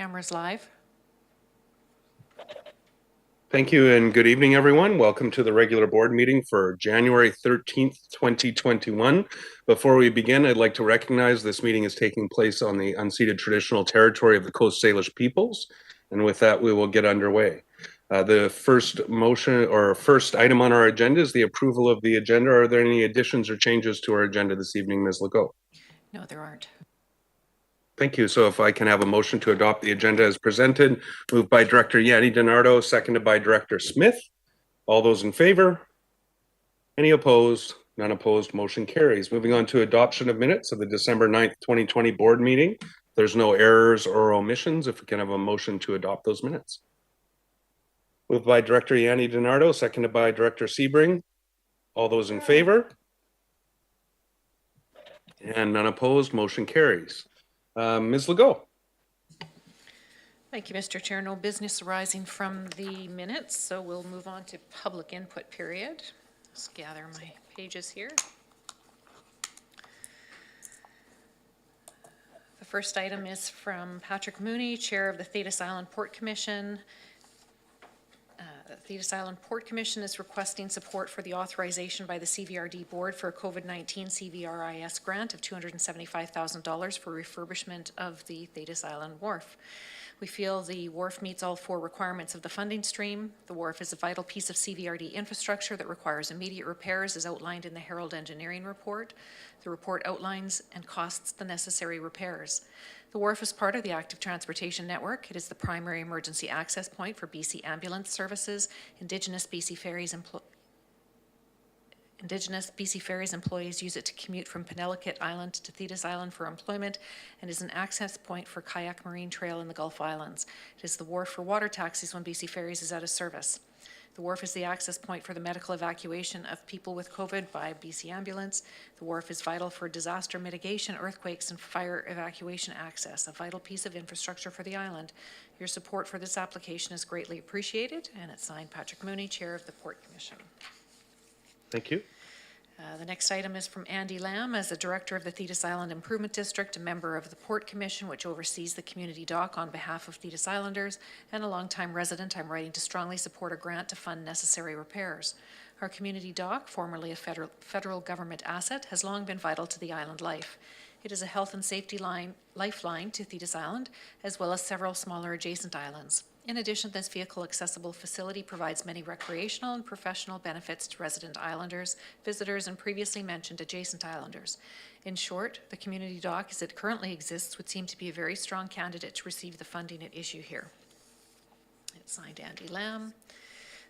Cameras live. Thank you and good evening, everyone. Welcome to the regular board meeting for January 13th, 2021. Before we begin, I'd like to recognize this meeting is taking place on the unceded traditional territory of the Coast Salish peoples. And with that, we will get underway. The first motion or first item on our agenda is the approval of the agenda. Are there any additions or changes to our agenda this evening, Ms. Legault? No, there aren't. Thank you. So if I can have a motion to adopt the agenda as presented, moved by Director Yanni DiNardo, seconded by Director Smith. All those in favor? Any opposed? None opposed. Motion carries. Moving on to adoption of minutes of the December 9th, 2020 board meeting. There's no errors or omissions. If we can have a motion to adopt those minutes. Moved by Director Yanni DiNardo, seconded by Director Sebring. All those in favor? And none opposed. Motion carries. Ms. Legault. Thank you, Mr. Chair. No business arising from the minutes, so we'll move on to public input period. Let's gather my pages here. The first item is from Patrick Mooney, Chair of the Thetis Island Port Commission. The Thetis Island Port Commission is requesting support for the authorization by the CVRD Board for a COVID-19 CVRIS grant of $275,000 for refurbishment of the Thetis Island Wharf. We feel the wharf meets all four requirements of the funding stream. The wharf is a vital piece of CVRD infrastructure that requires immediate repairs as outlined in the Herald Engineering Report. The report outlines and costs the necessary repairs. The wharf is part of the active transportation network. It is the primary emergency access point for BC ambulance services. Indigenous BC Ferries employees use it to commute from Penelakut Island to Thetis Island for employment and is an access point for kayak marine trail in the Gulf Islands. It is the wharf for water taxis when BC Ferries is out of service. The wharf is the access point for the medical evacuation of people with COVID by BC Ambulance. The wharf is vital for disaster mitigation, earthquakes, and fire evacuation access, a vital piece of infrastructure for the island. Your support for this application is greatly appreciated, and it's signed Patrick Mooney, Chair of the Port Commission. Thank you. The next item is from Andy Lamb. As the Director of the Thetis Island Improvement District, a member of the Port Commission, which oversees the community dock on behalf of Thetis Islanders, and a longtime resident, I'm writing to strongly support a grant to fund necessary repairs. Our community dock, formerly a federal government asset, has long been vital to the island life. It is a health and safety lifeline to Thetis Island, as well as several smaller adjacent islands. In addition, this vehicle-accessible facility provides many recreational and professional benefits to resident islanders, visitors, and previously mentioned adjacent islanders. In short, the community dock, as it currently exists, would seem to be a very strong candidate to receive the funding at issue here. It's signed Andy Lamb.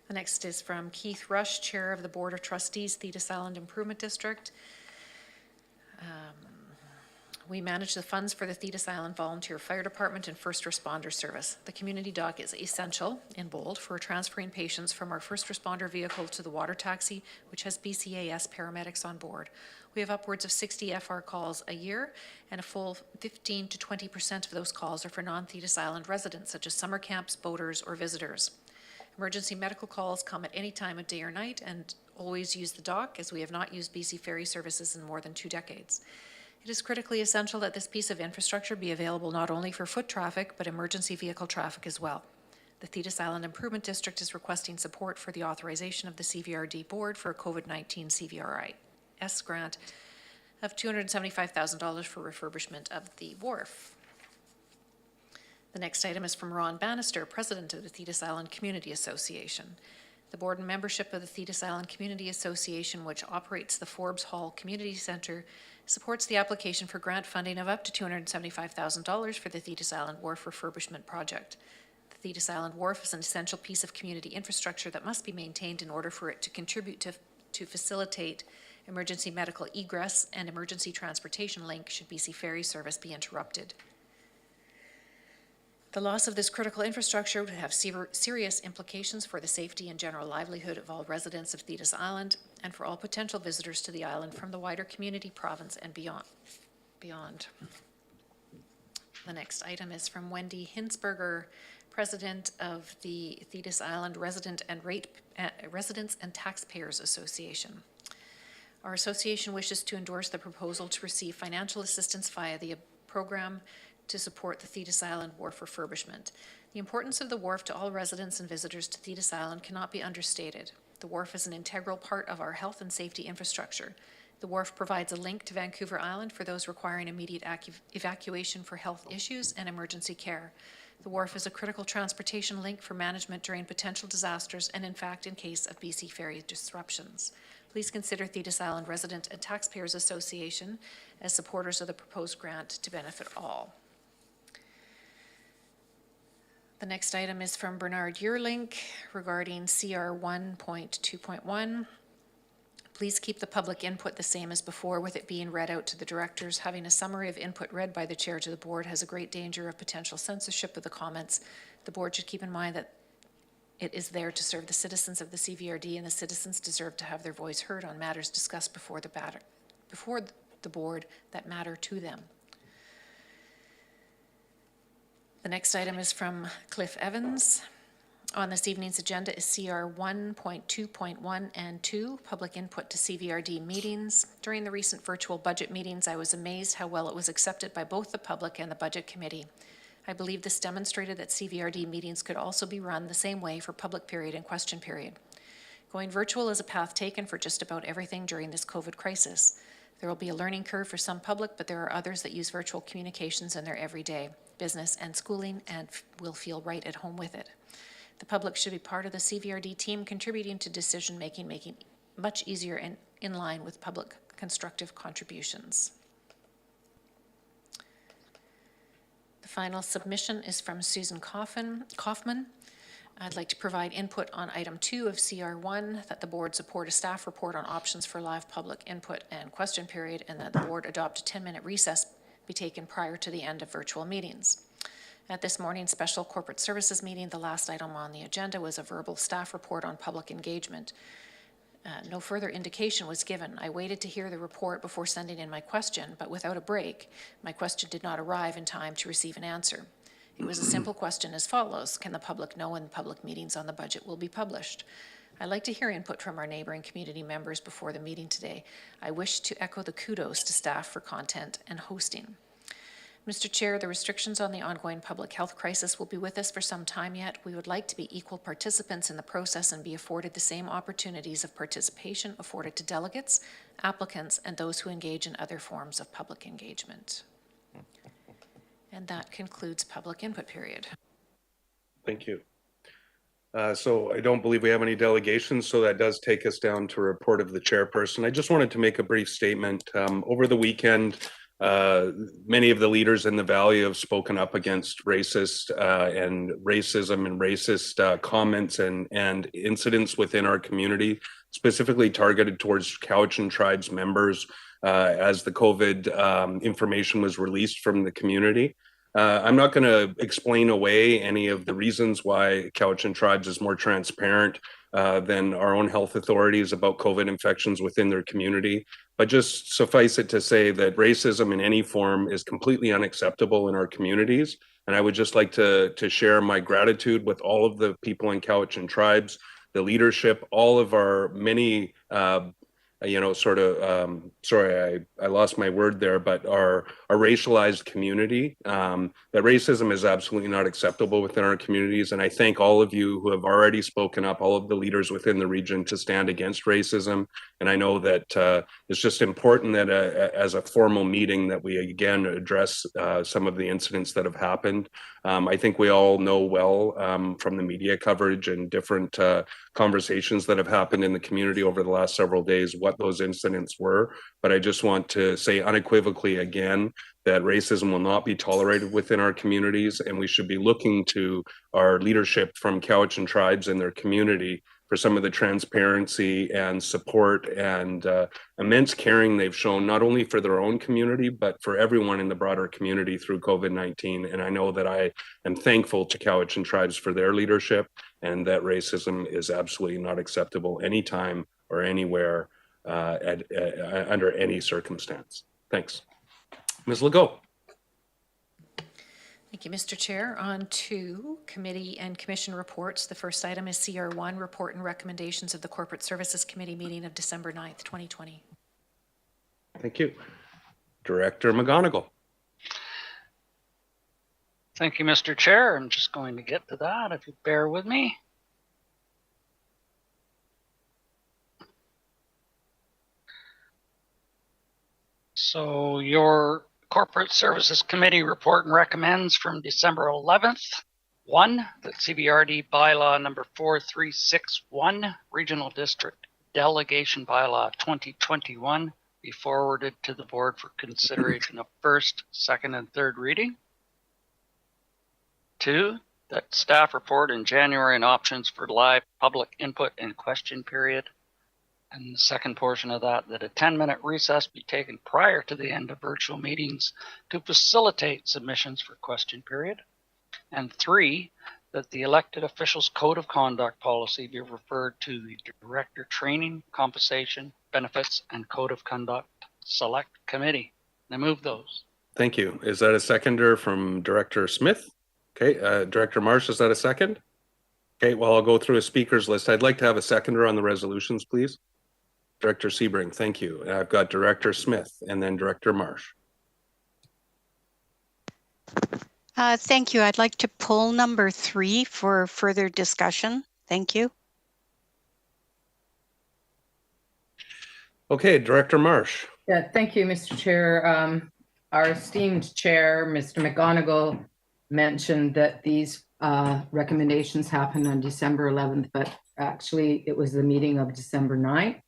The next is from Keith Rush, Chair of the Board of Trustees, Thetis Island Improvement District. We manage the funds for the Thetis Island Volunteer Fire Department and First Responder Service. The community dock is essential, in bold, for transferring patients from our first responder vehicle to the water taxi, which has BCAS paramedics on board. We have upwards of 60 FR calls a year, and a full 15 to 20% of those calls are for non-Thetis Island residents, such as summer camps, boaters, or visitors. Emergency medical calls come at any time of day or night, and always use the dock, as we have not used BC ferry services in more than 2 decades. It is critically essential that this piece of infrastructure be available not only for foot traffic, but emergency vehicle traffic as well. The Thetis Island Improvement District is requesting support for the authorization of the CVRD Board for a COVID-19 CVRIS grant of $275,000 for refurbishment of the wharf. The next item is from Ron Bannister, President of the Thetis Island Community Association. The board and membership of the Thetis Island Community Association, which operates the Forbes Hall Community Centre, supports the application for grant funding of up to $275,000 for the Thetis Island Wharf refurbishment project. The Thetis Island Wharf is an essential piece of community infrastructure that must be maintained in order for it to contribute to facilitate emergency medical egress and emergency transportation link should BC ferry service be interrupted. The loss of this critical infrastructure would have serious implications for the safety and general livelihood of all residents of Thetis Island and for all potential visitors to the island from the wider community, province, and beyond. The next item is from Wendy Hinsberger, President of the Thetis Island Residents and Taxpayers Association. Our association wishes to endorse the proposal to receive financial assistance via the program to support the Thetis Island Wharf refurbishment. The importance of the wharf to all residents and visitors to Thetis Island cannot be understated. The wharf is an integral part of our health and safety infrastructure. The wharf provides a link to Vancouver Island for those requiring immediate evacuation for health issues and emergency care. The wharf is a critical transportation link for management during potential disasters and, in fact, in case of BC ferry disruptions. Please consider Thetis Island Resident and Taxpayers Association as supporters of the proposed grant to benefit all. The next item is from Bernard Yearlink regarding CR 1.2.1. Please keep the public input the same as before, with it being read out to the directors. Having a summary of input read by the chair to the board has a great danger of potential censorship of the comments. The board should keep in mind that it is there to serve the citizens of the CVRD, and the citizens deserve to have their voice heard on matters discussed before the board that matter to them. The next item is from Cliff Evans. On this evening's agenda is CR 1.2.1 and 2, public input to CVRD meetings. During the recent virtual budget meetings, I was amazed how well it was accepted by both the public and the budget committee. I believe this demonstrated that CVRD meetings could also be run the same way for public period and question period. Going virtual is a path taken for just about everything during this COVID crisis. There will be a learning curve for some public, but there are others that use virtual communications in their everyday business and schooling and will feel right at home with it. The public should be part of the CVRD team, contributing to decision-making, making much easier and in line with public constructive contributions. The final submission is from Susan Kaufman. I'd like to provide input on item 2 of CR1, that the board support a staff report on options for live public input and question period, and that the board adopt a 10-minute recess be taken prior to the end of virtual meetings. At this morning's special corporate services meeting, the last item on the agenda was a verbal staff report on public engagement. No further indication was given. I waited to hear the report before sending in my question, but without a break, my question did not arrive in time to receive an answer. It was a simple question as follows: can the public know when public meetings on the budget will be published? I'd like to hear input from our neighboring community members before the meeting today. I wish to echo the kudos to staff for content and hosting. Mr. Chair, the restrictions on the ongoing public health crisis will be with us for some time yet. We would like to be equal participants in the process and be afforded the same opportunities of participation afforded to delegates, applicants, and those who engage in other forms of public engagement. And that concludes public input period. Thank you. So I don't believe we have any delegations, so that does take us down to a report of the chairperson. I just wanted to make a brief statement. Over the weekend, many of the leaders in the Valley have spoken up against racist and racism and racist comments and incidents within our community, specifically targeted towards Cowichan Tribes members as the COVID information was released from the community. I'm not going to explain away any of the reasons why Cowichan Tribes is more transparent than our own health authorities about COVID infections within their community. But just suffice it to say that racism in any form is completely unacceptable in our communities. And I would just like to share my gratitude with all of the people in Cowichan Tribes, the leadership, all of our many sorry, I lost my word there, but our racialized community, that racism is absolutely not acceptable within our communities. And I thank all of you who have already spoken up, all of the leaders within the region, to stand against racism. And I know that it's just important that as a formal meeting that we again address some of the incidents that have happened. I think we all know well from the media coverage and different conversations that have happened in the community over the last several days what those incidents were. But I just want to say unequivocally again that racism will not be tolerated within our communities, and we should be looking to our leadership from Cowichan Tribes and their community for some of the transparency and support and immense caring they've shown, not only for their own community, but for everyone in the broader community through COVID-19. And I know that I am thankful to Cowichan Tribes for their leadership, and that racism is absolutely not acceptable anytime or anywhere under any circumstance. Thanks. Ms. Legault. Thank you, Mr. Chair. On to committee and commission reports. The first item is CR1, report and recommendations of the Corporate Services Committee meeting of December 9th, 2020. Thank you. Director McGonigal. Thank you, Mr. Chair. I'm just going to get to that if you bear with me. So your Corporate Services Committee report and recommends from December 11th. 1, that CBRD bylaw number 4361, Regional District Delegation Bylaw 2021, be forwarded to the board for consideration of first, second, and third reading. 2, that staff report in January and options for live public input and question period. And the second portion of that a 10-minute recess be taken prior to the end of virtual meetings to facilitate submissions for question period. And 3, that the elected officials code of conduct policy be referred to the director training, compensation, benefits, and code of conduct select committee. I move those. Thank you. Is that a seconder from Director Smith? Okay, Director Marsh, is that a second? Okay, well, I'll go through a speakers list. I'd like to have a seconder on the resolutions, please. Director Sebring, thank you. I've got Director Smith and then Director Marsh. Thank you. I'd like to pull number 3 for further discussion. Thank you. Okay, Director Marsh. Yeah, thank you, Mr. Chair. Our esteemed chair, Mr. McGonigal, mentioned that these recommendations happened on December 11th, but actually it was the meeting of December 9th,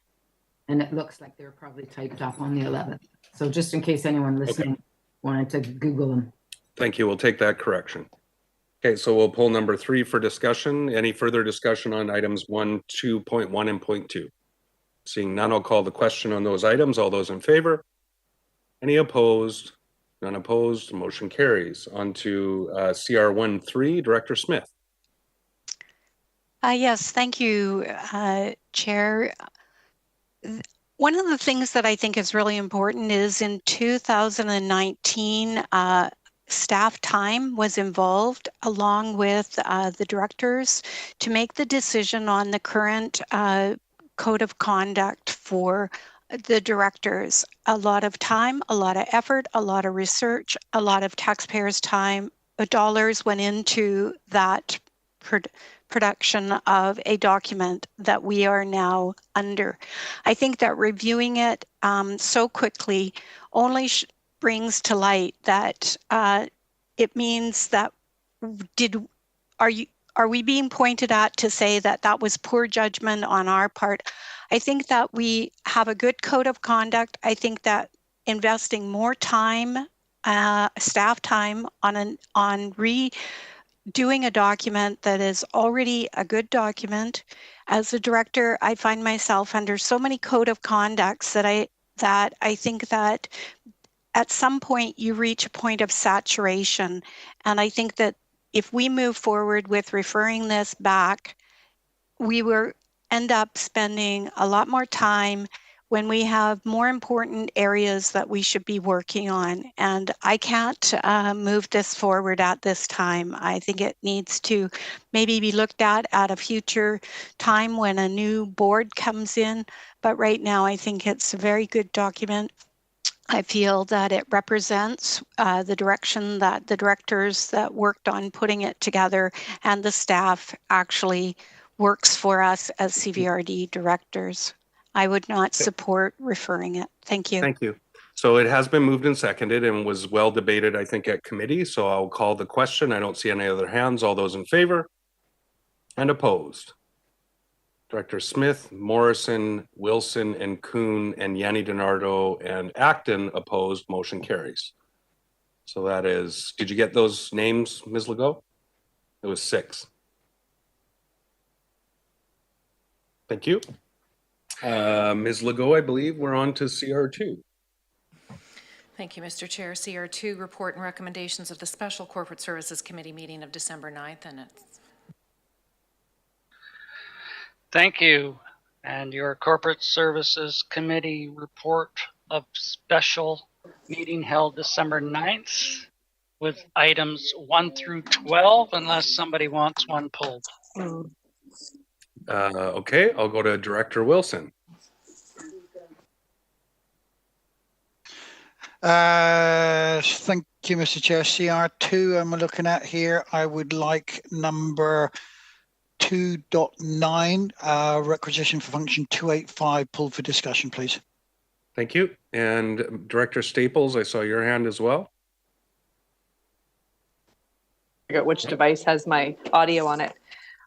and it looks like they were probably typed up on the 11th. So just in case anyone listening wanted to Google them. Thank you. We'll take that correction. Okay, so we'll pull number 3 for discussion. Any further discussion on items 1, 2.1, and 0.2? Seeing none, I'll call the question on those items. All those in favor? Any opposed? None opposed. Motion carries. On to CR13, Director Smith. Yes, thank you, Chair. One of the things that I think is really important is in 2019, staff time was involved along with the directors to make the decision on the current code of conduct for the directors. A lot of time, a lot of effort, a lot of research, a lot of taxpayers' time, dollars went into that production of a document that we are now under. I think that reviewing it so quickly only brings to light that it means that are we being pointed at to say that that was poor judgment on our part? I think that we have a good code of conduct. I think that investing more time, staff time on redoing a document that is already a good document. As a director, I find myself under so many code of conducts that I think that at some point you reach a point of saturation. And I think that if we move forward with referring this back, we will end up spending a lot more time when we have more important areas that we should be working on. And I can't move this forward at this time. I think it needs to maybe be looked at a future time when a new board comes in. But right now, I think it's a very good document. I feel that it represents the direction that the directors that worked on putting it together and the staff actually works for us as CVRD directors. I would not support referring it. Thank you. Thank you. So it has been moved and seconded and was well debated, I think, at committee. So I'll call the question. I don't see any other hands. All those in favor and opposed? Director Smith, Morrison, Wilson, and Kuhn, and Yanni DiNardo, and Acton opposed. Motion carries. So that is, did you get those names, Ms. Legault? It was 6. Thank you. Ms. Legault, I believe we're on to CR2. Thank you, Mr. Chair. CR2, report and recommendations of the Special Corporate Services Committee meeting of December 9th, and it's... Thank you. And your Corporate Services Committee report of special meeting held December 9th with items 1 through 12, unless somebody wants one pulled. Okay, I'll go to Director Wilson. Thank you, Mr. Chair. CR2 I'm looking at here. I would like number 2.9, requisition for function 285 pulled for discussion, please. Thank you. And Director Staples, I saw your hand as well. Figure out which device has my audio on it.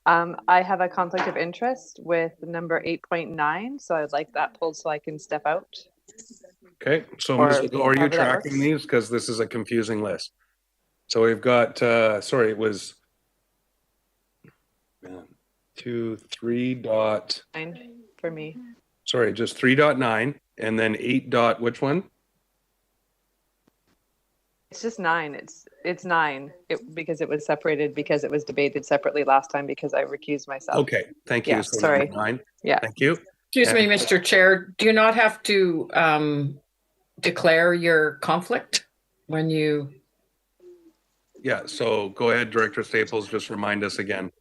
I have a conflict of interest with number 8.9, so I'd like that pulled so I can step out. Okay, so Or Ms. Legault, are you however that tracking works. these? Because this is a confusing list. So we've got, sorry, it was 2, 3 dot, 9 for me. sorry, just 3.9 and then 8 dot, which one? It's just 9. It's 9 because it was separated because it was debated separately last time because I recused myself. Okay, thank you. Yeah, So sorry. number 9. Yeah. Thank you. Excuse me, And- Mr. Chair, do you not have to declare your conflict when you? Yeah, so go ahead, Director Staples, just remind us again.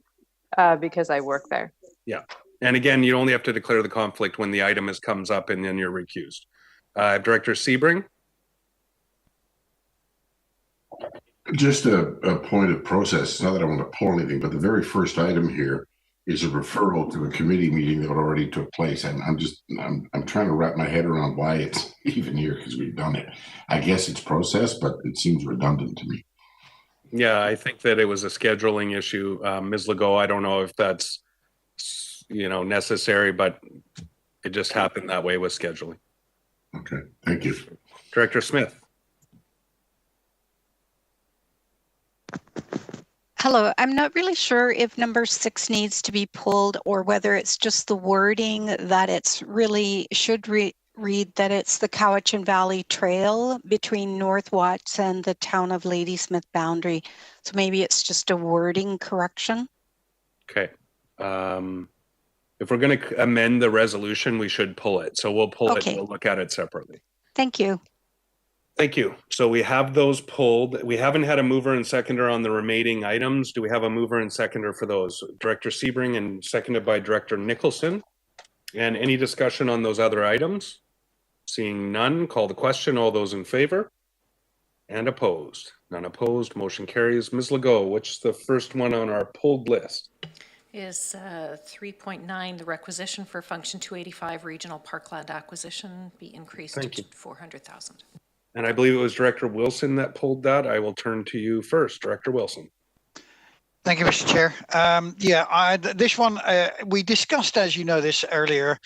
Because I work there. And again, you only have to declare the conflict when the item comes up and then you're recused. Director Sebring? Just a point of process. It's not that I want to pull anything, but the very first item here is a referral to a committee meeting that already took place. And I'm trying to wrap my head around why it's even here because we've done it. I guess it's process, but it seems redundant to me. Yeah, I think that it was a scheduling issue. Ms. Legault, I don't know if that's, necessary, but it just happened that way with scheduling. Okay, thank you. Director Smith? Hello, I'm not really sure if number 6 needs to be pulled or whether it's just the wording that it's really should read that it's the Cowichan Valley Trail between North Watts and the town of Ladysmith boundary. So maybe it's just a wording correction. Okay. If we're going to amend the resolution, we should pull it. So we'll pull Okay. it. We'll look at it separately. Thank you. Thank you. So we have those pulled. We haven't had a mover and seconder on the remaining items. Do we have a mover and seconder for those? Director Sebring and seconded by Director Nicholson. And any discussion on those other items? Seeing none, call the question. All those in favor? And opposed? None opposed. Motion carries. Ms. Legault, which is the first one on our pulled list? Is 3.9, the requisition for function 285 regional parkland acquisition be increased Thank you. to 400,000. And I believe it was Director Wilson that pulled that. I will turn to you first, Director Wilson. Thank you, Mr. Chair. This one, we discussed, as you know, this earlier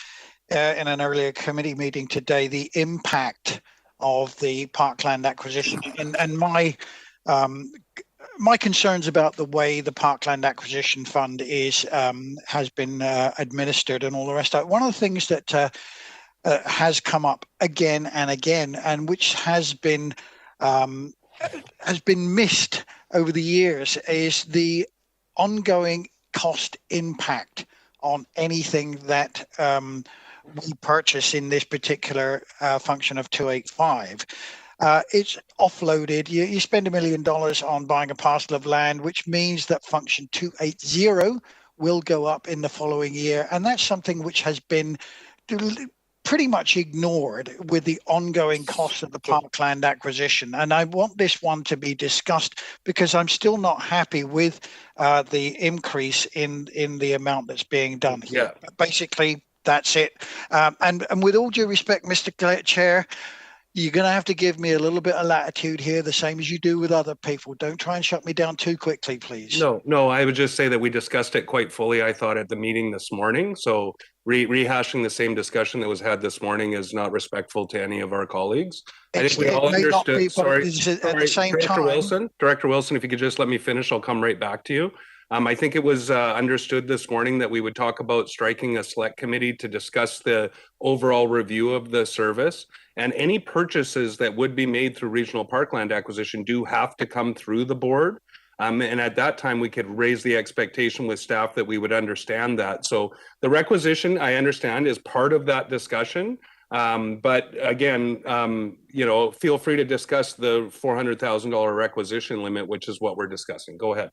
in an earlier committee meeting today, the impact of the parkland acquisition and my concerns about the way the Parkland Acquisition Fund has been administered and all the rest of it. One of the things that has come up again and again, and which has been missed over the years, is the ongoing cost impact on anything that we purchase in this particular function of 285. It's offloaded. You spend $1 million on buying a parcel of land, which means that function 280 will go up in the following year. And that's something which has been pretty much ignored with the ongoing cost of the parkland acquisition. And I want this one to be discussed because I'm still not happy with the increase in the amount that's being done here. Yeah. Basically, that's it. And with all due respect, Mr. Chair, you're going to have to give me a little bit of latitude here, the same as you do with other people. Don't try and shut me down too quickly, please. No, I would just say that we discussed it quite fully, I thought, at the meeting this morning. So rehashing the same discussion that was had this morning is not respectful to any of our colleagues. I think we all understood. At the same time. Director Wilson, if you could just let me finish, I'll come right back to you. I think it was understood this morning that we would talk about striking a select committee to discuss the overall review of the service. And any purchases that would be made through regional parkland acquisition do have to come through the board. And at that time, we could raise the expectation with staff that we would understand that. So the requisition, I understand, is part of that discussion. But again, feel free to discuss the $400,000 requisition limit, which is what we're discussing. Go ahead.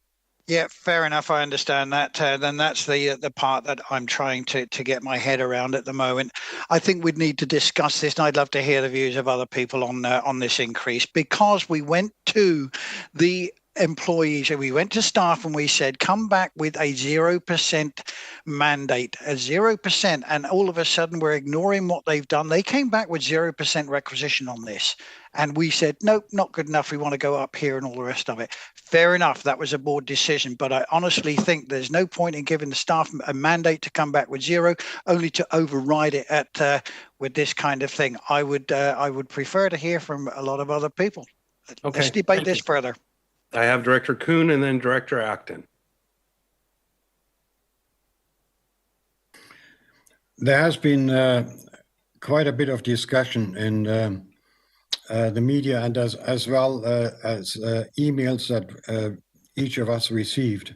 Yeah, fair enough. I understand that. Then that's the part that I'm trying to get my head around at the moment. I think we'd need to discuss this, and I'd love to hear the views of other people on this increase, because we went to the employees, we went to staff, and we said, come back with a 0% mandate, a 0%, and all of a sudden we're ignoring what they've done. They came back with 0% requisition on this, and we said, nope, not good enough. We want to go up here and all the rest of it. Fair enough, that was a board decision, but I honestly think there's no point in giving the staff a mandate to come back with 0, only to override it with this kind of thing. I would prefer to hear from a lot of other people. Okay, Let's debate this further. I have Director Kuhn and then Director Acton. There has been quite a bit of discussion in the media, and as well as emails that each of us received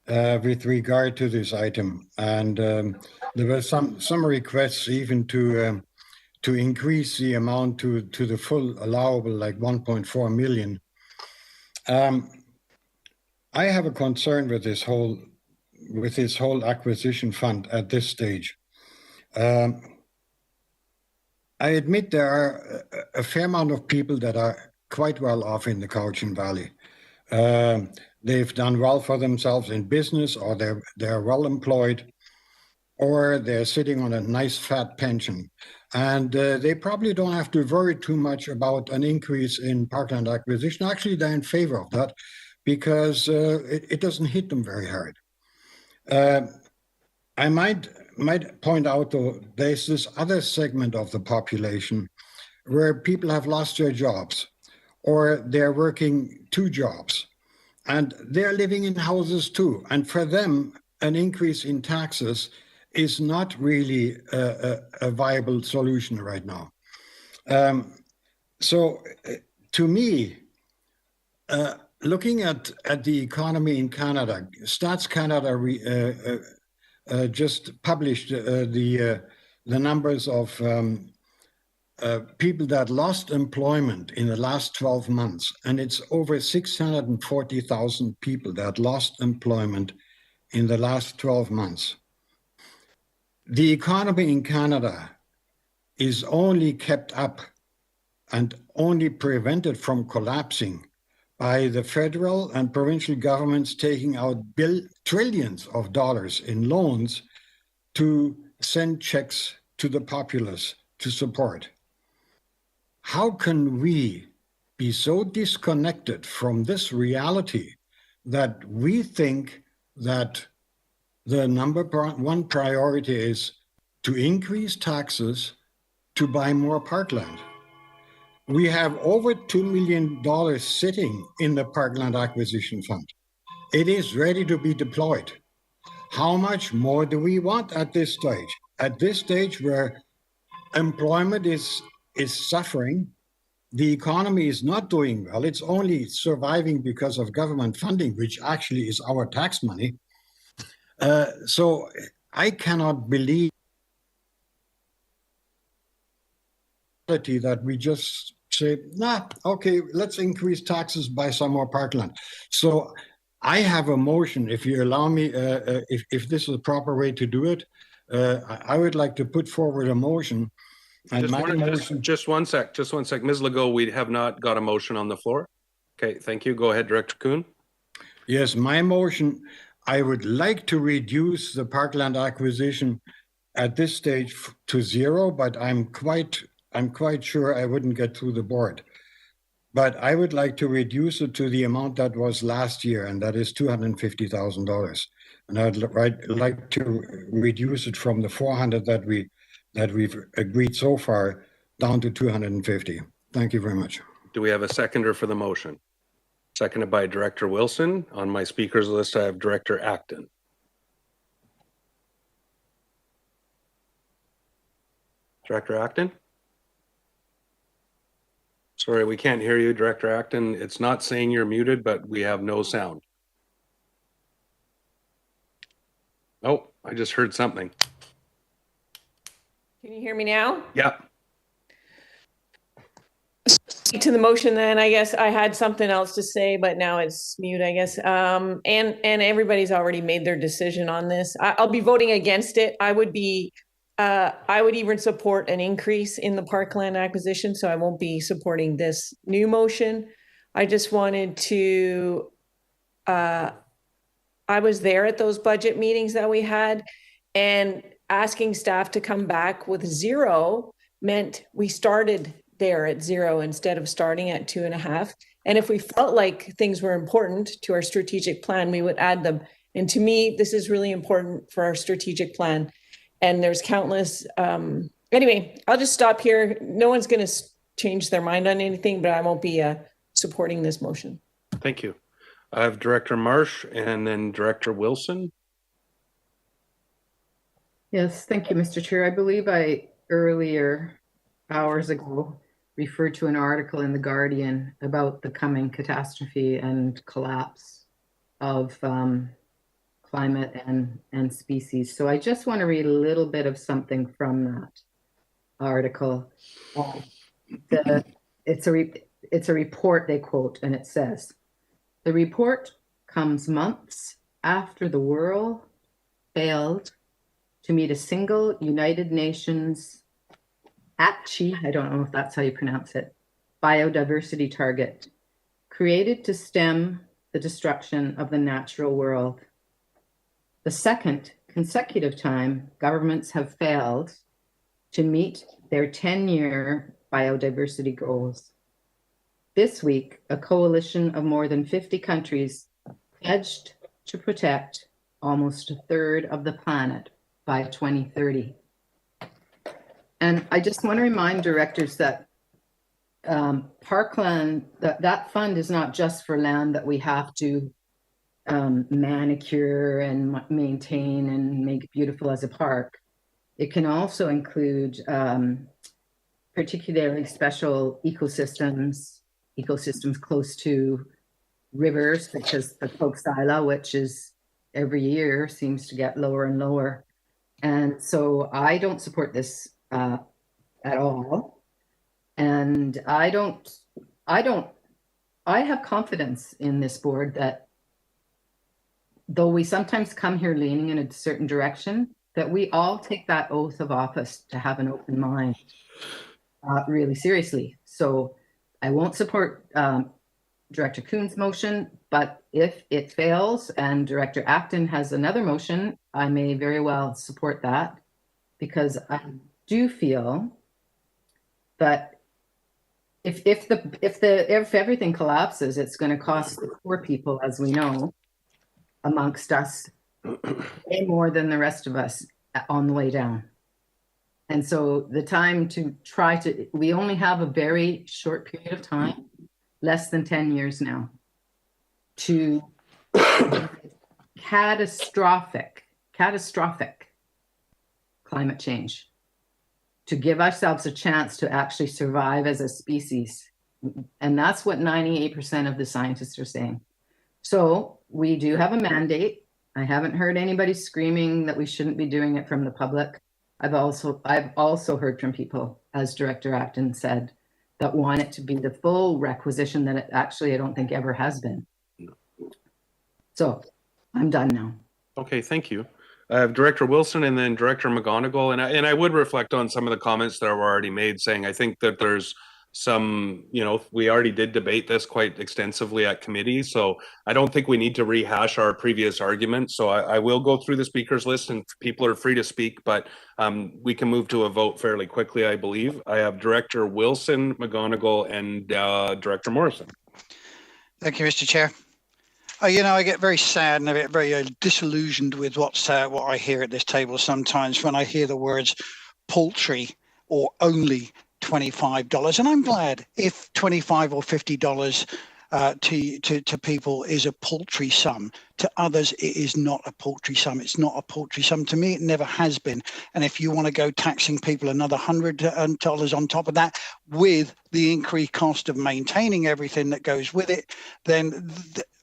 with regard to this item. And there were some requests even to increase the amount to the full allowable, like 1.4 million. I have a concern with this whole acquisition fund at this stage. I admit there are a fair amount of people that are quite well off in the Cowichan Valley. They've done well for themselves in business, or they're well employed, or they're sitting on a nice fat pension. And they probably don't have to worry too much about an increase in parkland acquisition. Actually, they're in favor of that because it doesn't hit them very hard. I might point out, though, there's this other segment of the population where people have lost their jobs, or they're working 2 jobs, and they're living in houses too. And for them, an increase in taxes is not really a viable solution right now. So to me, looking at the economy in Canada, Stats Canada just published the numbers of people that lost employment in the last 12 months, and it's over 640,000 people that lost employment in the last 12 months. The economy in Canada is only kept up and only prevented from collapsing by the federal and provincial governments taking out trillions of dollars in loans to send checks to the populace to support. How can we be so disconnected from this reality that we think that the number one priority is to increase taxes to buy more parkland? We have over $2 million sitting in the Parkland Acquisition Fund. It is ready to be deployed. How much more do we want at this stage? At this stage where employment is suffering, the economy is not doing well, it's only surviving because of government funding, which actually is our tax money. So I cannot believe that we just say, okay, let's increase taxes, buy some more parkland. So I have a motion, if you allow me, if this is the proper way to do it, I would like to put forward a motion. And just one sec. Ms. Legault, we have not got a motion on the floor. Okay, thank you. Go ahead, Director Kuhn. Yes, my motion, I would like to reduce the parkland acquisition at this stage to 0, but I'm quite sure I wouldn't get through the board. But I would like to reduce it to the amount that was last year, and that is $250,000. And I'd like to reduce it from the 400 that we've agreed so far down to 250. Thank you very much. Do we have a seconder for the motion? Seconded by Director Wilson. On my speakers list, I have Director Acton. Director Acton? Sorry, we can't hear you, Director Acton. It's not saying you're muted, but we have no sound. Oh, I just heard something. Can you hear me now? Yeah. To the motion then, I guess I had something else to say, but now it's mute, I guess. And everybody's already made their decision on this. I'll be voting against it. I would even support an increase in the parkland acquisition, so I won't be supporting this new motion. I just wanted to, I was there at those budget meetings that we had, and asking staff to come back with 0 meant we started there at 0 instead of starting at 2.5. And if we felt like things were important to our strategic plan, we would add them. And to me, this is really important for our strategic plan. And there's countless, anyway, I'll just stop here. No one's going to change their mind on anything, but I won't be supporting this motion. Thank you. I have Director Marsh and then Director Wilson. Yes, thank you, Mr. Chair. I believe I earlier, hours ago, referred to an article in The Guardian about the coming catastrophe and collapse of climate and species. So I just want to read a little bit of something from that article. It's a report they quote, and it says, "The report comes months after the world failed to meet a single United Nations ACHI, I don't know if that's how you pronounce it, biodiversity target, created to stem the destruction of the natural world. The second consecutive time governments have failed to meet their 10-year biodiversity goals. This week, a coalition of more than 50 countries pledged to protect almost 1/3 of the planet by 2030. And I just want to remind directors that parkland, that fund is not just for land that we have to manicure and maintain and make beautiful as a park. It can also include particularly special ecosystems close to rivers, such as the Coxsala, which is every year seems to get lower and lower. And so I don't support this at all. And I have confidence in this board that though we sometimes come here leaning in a certain direction, that we all take that oath of office to have an open mind really seriously. So I won't support Director Kuhn's motion, but if it fails and Director Acton has another motion, I may very well support that, because I do feel that if everything collapses, it's going to cost the poor people, as we know, amongst us, way more than the rest of us on the way down. And so the time to we only have a very short period of time, less than 10 years now, to catastrophic climate change, to give ourselves a chance to actually survive as a species. And that's what 98% of the scientists are saying. So we do have a mandate. I haven't heard anybody screaming that we shouldn't be doing it from the public. I've also heard from people, as Director Acton said, that want it to be the full requisition that it actually, I don't think, ever has been. So I'm done now. Okay, thank you. I have Director Wilson and then Director McGonigal, and I would reflect on some of the comments that were already made, saying I think that there's some, we already did debate this quite extensively at committee, so I don't think we need to rehash our previous arguments. So I will go through the speakers list and people are free to speak, but we can move to a vote fairly quickly, I believe. I have Director Wilson, McGonigal, and Director Morrison. Thank you, Mr. Chair. I get very sad and I get very disillusioned with what I hear at this table sometimes when I hear the words paltry or only $25. And I'm glad if $25 or $50 to people is a paltry sum. To others, it is not a paltry sum. It's not a paltry sum. To me, it never has been. And if you want to go taxing people another $100 on top of that, with the increased cost of maintaining everything that goes with it, then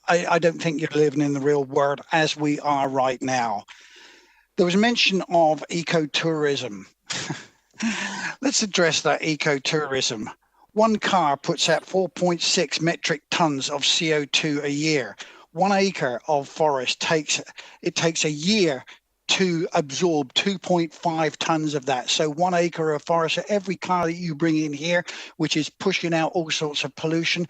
I don't think you're living in the real world as we are right now. There was mention of ecotourism. Let's address that ecotourism. One car puts out 4.6 metric tons of CO2 a year. 1 acre of forest takes a year to absorb 2.5 tons of that. So 1 acre of forest, so every car that you bring in here, which is pushing out all sorts of pollution.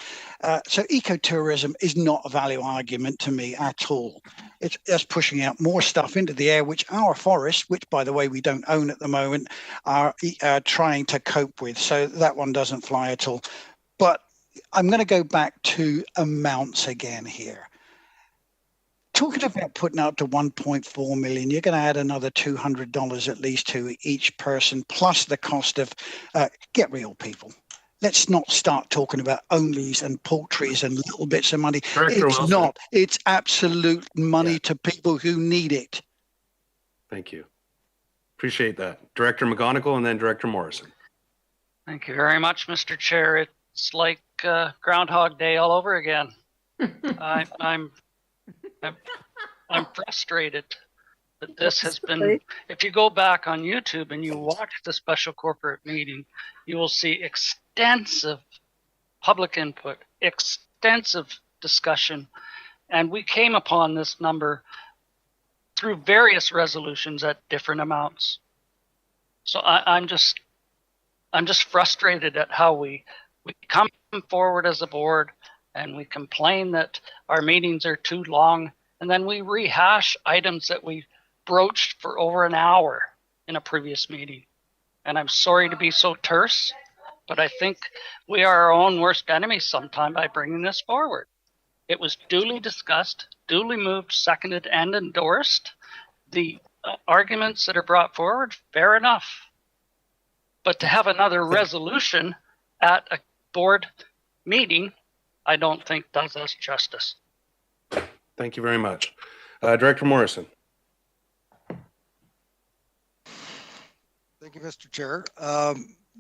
So ecotourism is not a value argument to me at all. It's just pushing out more stuff into the air, which our forests, which by the way we don't own at the moment, are trying to cope with. So that one doesn't fly at all. But I'm going to go back to amounts again here. Talking about putting out to 1.4 million, you're going to add another $200 at least to each person, plus the cost of, get real, people. Let's not start talking about onlys and poultries and little bits of money. Director It's Wilson. not. It's absolute money to people who need it. Thank you. Appreciate that. Director McGonigal and then Director Morrison. Thank you very much, Mr. Chair. It's like Groundhog Day all over again. I'm frustrated that this has been, if you go back on YouTube and you watch the special corporate meeting, you will see extensive public input, extensive discussion, and we came upon this number through various resolutions at different amounts. So I'm just frustrated at how we come forward as a board and we complain that our meetings are too long, and then we rehash items that we broached for over an hour in a previous meeting. And I'm sorry to be so terse, but I think we are our own worst enemies sometime by bringing this forward. It was duly discussed, duly moved, seconded, and endorsed. The arguments that are brought forward, fair enough. But to have another resolution at a board meeting, I don't think does us justice. Thank you very much. Director Morrison. Thank you, Mr. Chair.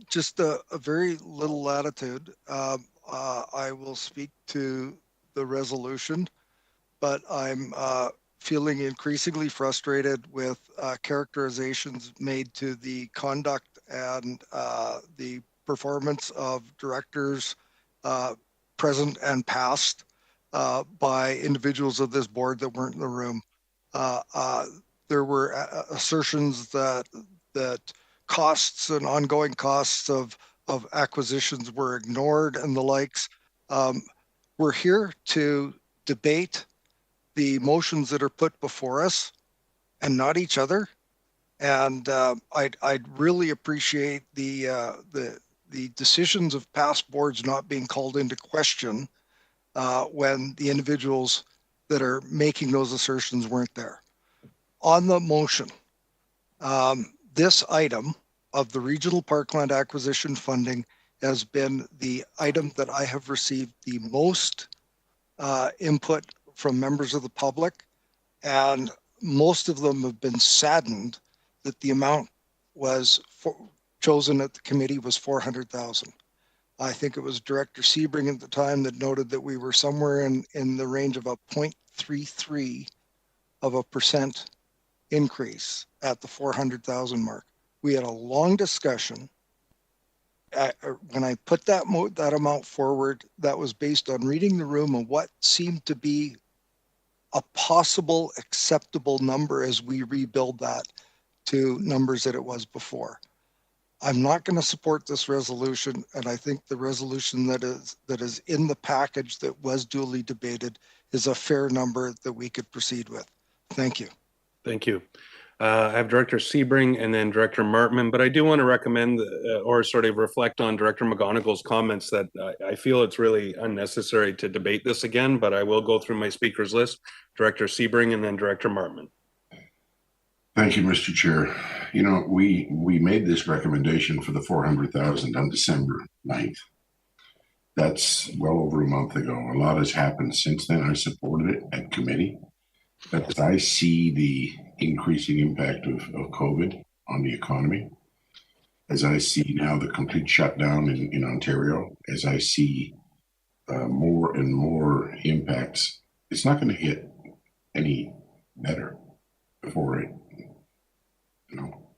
Just a very little latitude. I will speak to the resolution, but I'm feeling increasingly frustrated with characterizations made to the conduct and the performance of directors present and past by individuals of this board that weren't in the room. There were assertions that costs and ongoing costs of acquisitions were ignored and the likes. We're here to debate the motions that are put before us and not each other. And I'd really appreciate the decisions of past boards not being called into question when the individuals that are making those assertions weren't there. On the motion, this item of the regional parkland acquisition funding has been the item that I have received the most input from members of the public, and most of them have been saddened that the amount was chosen at the committee was 400,000. I think it was Director Sebring at the time that noted that we were somewhere in the range of a 0.33% increase at the 400,000 mark. We had a long discussion. When I put that amount forward, that was based on reading the room and what seemed to be a possible acceptable number as we rebuild that to numbers that it was before. I'm not going to support this resolution, and I think the resolution that is in the package that was duly debated is a fair number that we could proceed with. Thank you. Thank you. I have Director Sebring and then Director Martman, but I do want to recommend or sort of reflect on Director McGonigal's comments that I feel it's really unnecessary to debate this again, but I will go through my speakers list. Director Sebring and then Director Martman. Thank you, Mr. Chair. You know, we made this recommendation for the 400,000 on December 9th. That's well over a month ago. A lot has happened since then. I supported it at committee. But as I see the increasing impact of COVID on the economy, as I see now the complete shutdown in Ontario, as I see more and more impacts, it's not going to get any better before it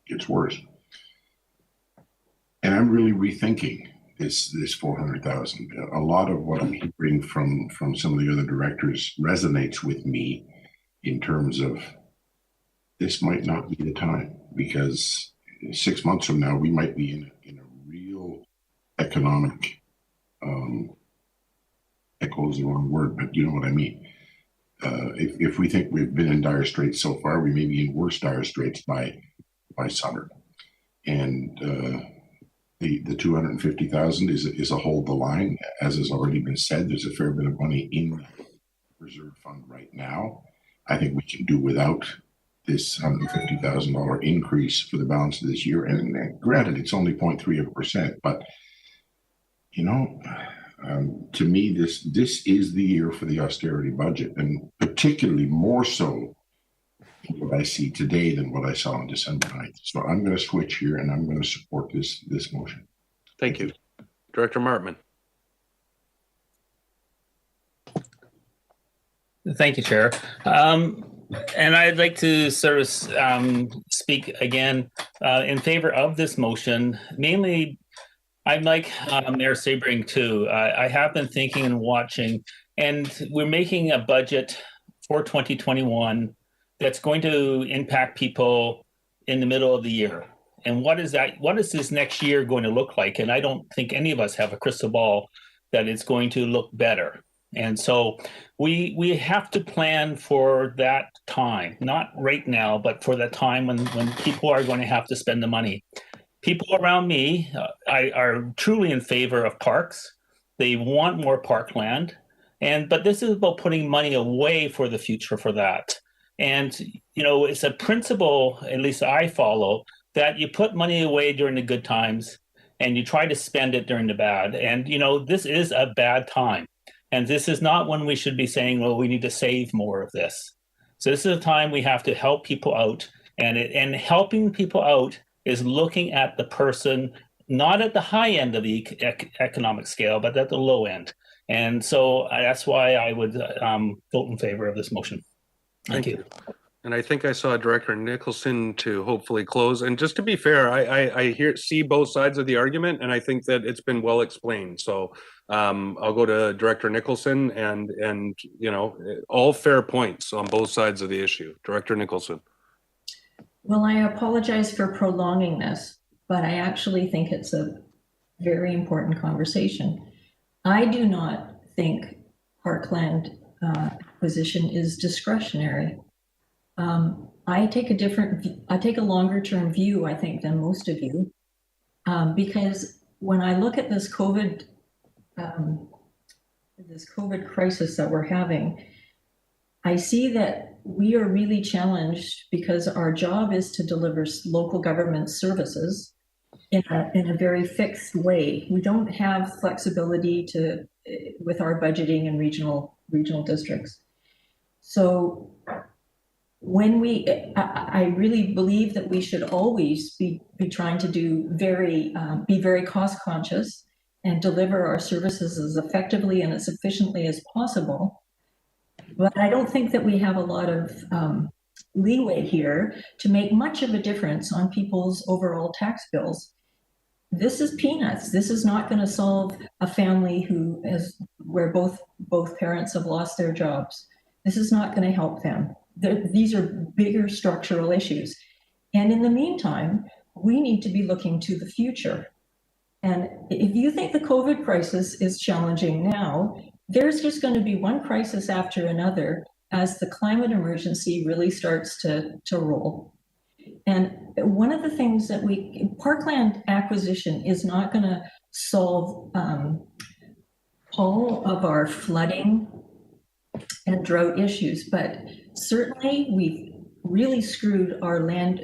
gets worse. And I'm really rethinking this 400,000. A lot of what I'm hearing from some of the other directors resonates with me in terms of this might not be the time, because 6 months from now we might be in a real economic echo is the wrong word, but you know what I mean. If we think we've been in dire straits so far, we may be in worse dire straits by summer. And the 250,000 is a hold the line. As has already been said, there's a fair bit of money in the reserve fund right now. I think we can do without this $150,000 increase for the balance of this year. And granted, it's only 0.3%, but you know, to me, this is the year for the austerity budget, and particularly more so what I see today than what I saw on December 9th. So I'm going to switch here, and I'm going to support this motion. Thank you. Director Martman. Thank you, Chair. And I'd like to sort of speak again in favor of this motion. Mainly, I'm like Mayor Sebring too. I have been thinking and watching, and we're making a budget for 2021 that's going to impact people in the middle of the year. And what is that? What is this next year going to look like? And I don't think any of us have a crystal ball that it's going to look better. And so we have to plan for that time, not right now, but for that time when people are going to have to spend the money. People around me are truly in favor of parks. They want more parkland. But this is about putting money away for the future for that. And, you know, it's a principle, at least I follow, that you put money away during the good times and you try to spend it during the bad. And, you know, this is a bad time. And this is not when we should be saying, well, we need to save more of this. So this is a time we have to help people out. And helping people out is looking at the person, not at the high end of the economic scale, but at the low end. And so that's why I would vote in favor of this motion. Thank you. And I think I saw Director Nicholson to hopefully close. And just to be fair, I see both sides of the argument, and I think that it's been well explained. So I'll go to Director Nicholson, and you know, all fair points on both sides of the issue. Director Nicholson. Well, I apologize for prolonging this, but I actually think it's a very important conversation. I do not think parkland acquisition is discretionary. I take a longer term view, I think, than most of you, because when I look at this COVID crisis that we're having, I see that we are really challenged because our job is to deliver local government services in a very fixed way. We don't have flexibility with our budgeting in regional districts. So I really believe that we should always be trying to be very cost conscious and deliver our services as effectively and as efficiently as possible. But I don't think that we have a lot of leeway here to make much of a difference on people's overall tax bills. This is peanuts. This is not going to solve a family where both parents have lost their jobs. This is not going to help them. These are bigger structural issues. And in the meantime, we need to be looking to the future. And if you think the COVID crisis is challenging now, there's just going to be one crisis after another as the climate emergency really starts to roll. And one of the things that parkland acquisition is not going to solve all of our flooding and drought issues, but certainly we've really screwed our land,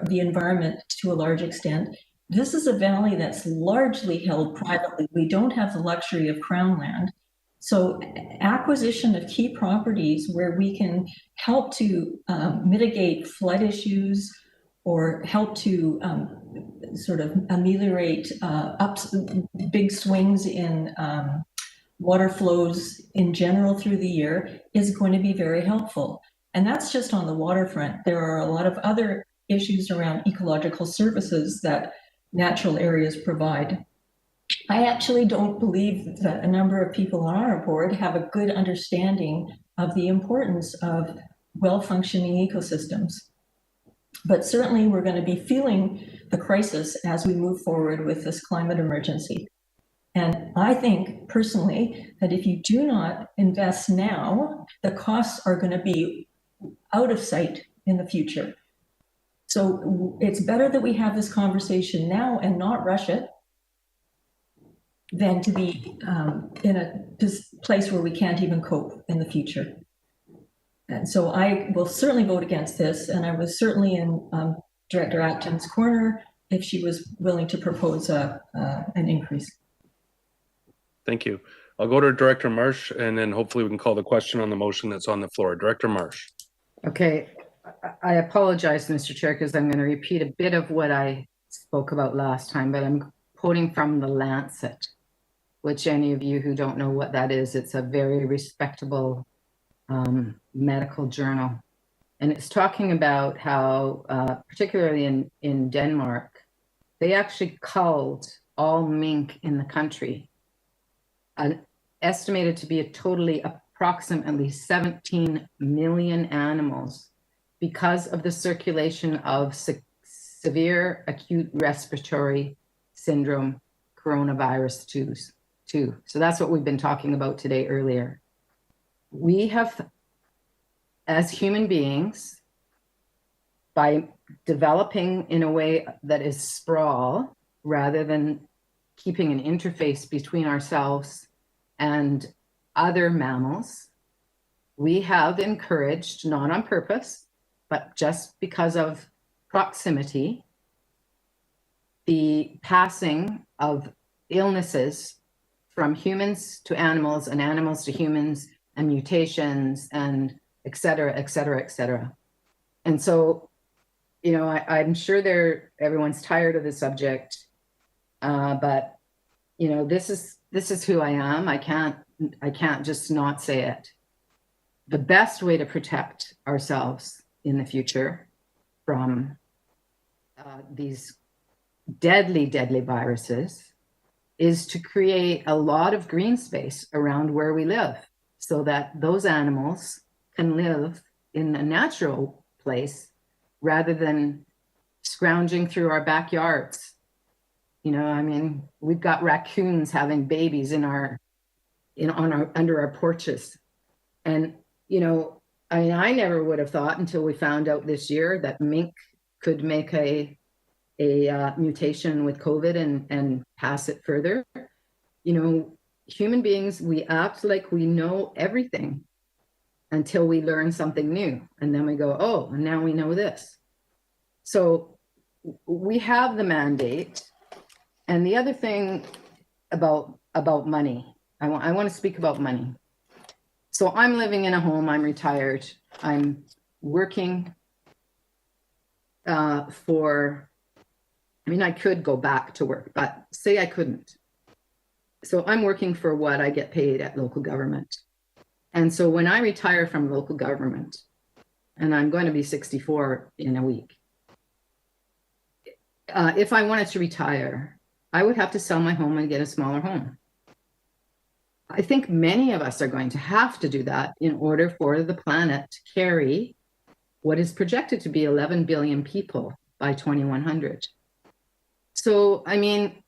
the environment to a large extent. This is a valley that's largely held privately. We don't have the luxury of crown land. So acquisition of key properties where we can help to mitigate flood issues or help to sort of ameliorate big swings in water flows in general through the year is going to be very helpful. And that's just on the waterfront. There are a lot of other issues around ecological services that natural areas provide. I actually don't believe that a number of people on our board have a good understanding of the importance of well-functioning ecosystems. But certainly we're going to be feeling the crisis as we move forward with this climate emergency. And I think personally that if you do not invest now, the costs are going to be out of sight in the future. So it's better that we have this conversation now and not rush it than to be in a place where we can't even cope in the future. And so I will certainly vote against this, and I was certainly in Director Acton's corner if she was willing to propose an increase. Thank you. I'll go to Director Marsh, and then hopefully we can call the question on the motion that's on the floor. Director Marsh. Okay, I apologize, Mr. Chair, because I'm going to repeat a bit of what I spoke about last time, but I'm quoting from the Lancet, which any of you who don't know what that is, it's a very respectable medical journal. And it's talking about how, particularly in Denmark, they actually culled all mink in the country, estimated to be approximately 17 million animals because of the circulation of severe acute respiratory syndrome coronavirus 2. So that's what we've been talking about today earlier. We have, as human beings, by developing in a way that is sprawl rather than keeping an interface between ourselves and other mammals, we have encouraged, not on purpose, but just because of proximity, the passing of illnesses from humans to animals and animals to humans and mutations and et cetera, et cetera, et cetera. And so, you know, I'm sure everyone's tired of the subject, but you know, this is who I am. I can't just not say it. The best way to protect ourselves in the future from these deadly, deadly viruses is to create a lot of green space around where we live so that those animals can live in a natural place rather than scrounging through our backyards. You know, I mean, we've got raccoons having babies under our porches. And, you know, I mean, I never would have thought until we found out this year that mink could make a mutation with COVID and pass it further. You know, human beings, we act like we know everything until we learn something new. And then we go, oh, and now we know this. So we have the mandate. And the other thing about money, I want to speak about money. So I'm living in a home, I'm retired, I'm working I could go back to work, but say I couldn't. So I'm working for what I get paid at local government. And so when I retire from local government, and I'm going to be 64 in a week, if I wanted to retire, I would have to sell my home and get a smaller home. I think many of us are going to have to do that in order for the planet to carry what is projected to be 11 billion people by 2100. So, I mean,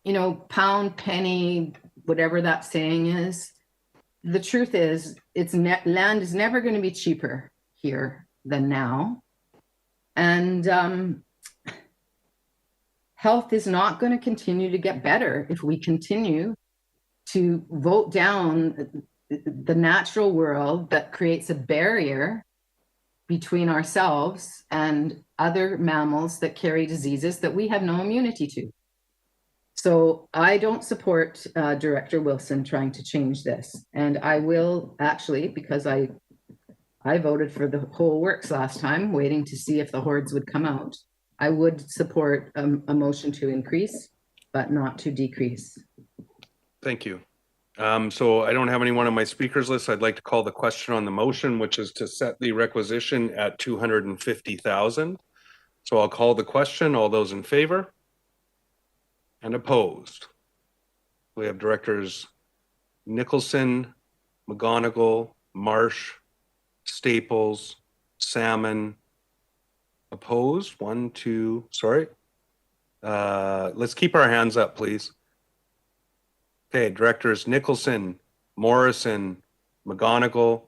you know, pound, penny, whatever that saying is, the truth is land is never going to be cheaper here than now. And health is not going to continue to get better if we continue to vote down the natural world that creates a barrier between ourselves and other mammals that carry diseases that we have no immunity to. So I don't support Director Wilson trying to change this. And I will actually, because I voted for the whole works last time, waiting to see if the hordes would come out. I would support a motion to increase, but not to decrease. Thank you. So I don't have anyone on my speakers list. I'd like to call the question on the motion, which is to set the requisition at 250,000. So I'll call the question. All those in favor? And opposed? We have directors Nicholson, McGonigal, Marsh, Staples, Salmon. Opposed? 1, 2, sorry. Let's keep our hands up, please. Okay, directors Nicholson, Morrison, McGonigal,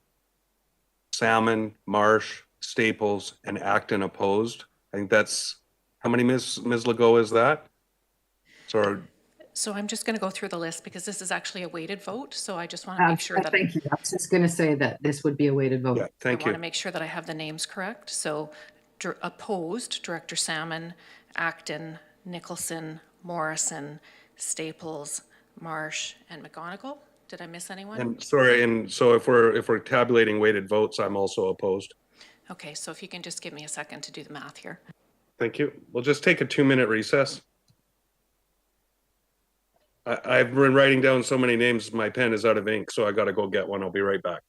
Salmon, Marsh, Staples, and Acton opposed. I think that's, how many, Ms. Legault, is that? So I'm just going to go through the list because this is actually a weighted vote. So I just want to make sure that Thank you. I was just going to say that this would be a weighted vote. Yeah, thank I want you. to make sure that I have the names correct. So opposed, Director Salmon, Acton, Nicholson, Morrison, Staples, Marsh, and McGonigal. Did I miss anyone? And sorry, and so if we're tabulating weighted votes, I'm also opposed. Okay, so if you can just give me a second to do the math here. Thank you. We'll just take a 2-minute recess. I've been writing down so many names, my pen is out of ink, so I got to go get one. I'll be right back.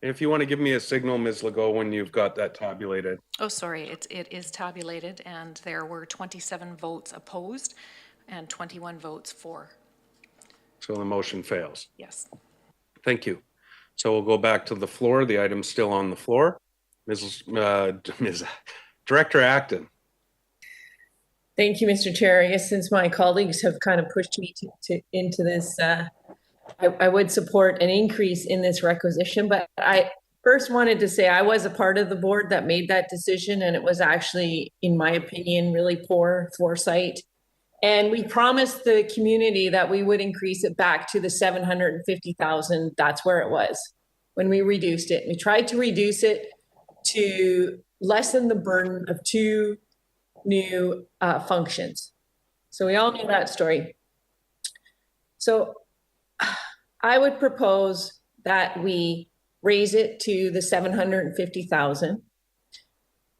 If you want to give me a signal, Ms. Legault, when you've got that tabulated. Oh, sorry, it is tabulated and there were 27 votes opposed and 21 votes for. So the motion fails. Yes. Thank you. So we'll go back to the floor. The item's still on the floor. Director Acton. Thank you, Mr. Chair. I guess since my colleagues have kind of pushed me into this, I would support an increase in this requisition, but I first wanted to say I was a part of the board that made that decision, and it was actually, in my opinion, really poor foresight. And we promised the community that we would increase it back to the 750,000. That's where it was when we reduced it. We tried to reduce it to lessen the burden of 2 new functions. So we all know that story. So I would propose that we raise it to the 750,000.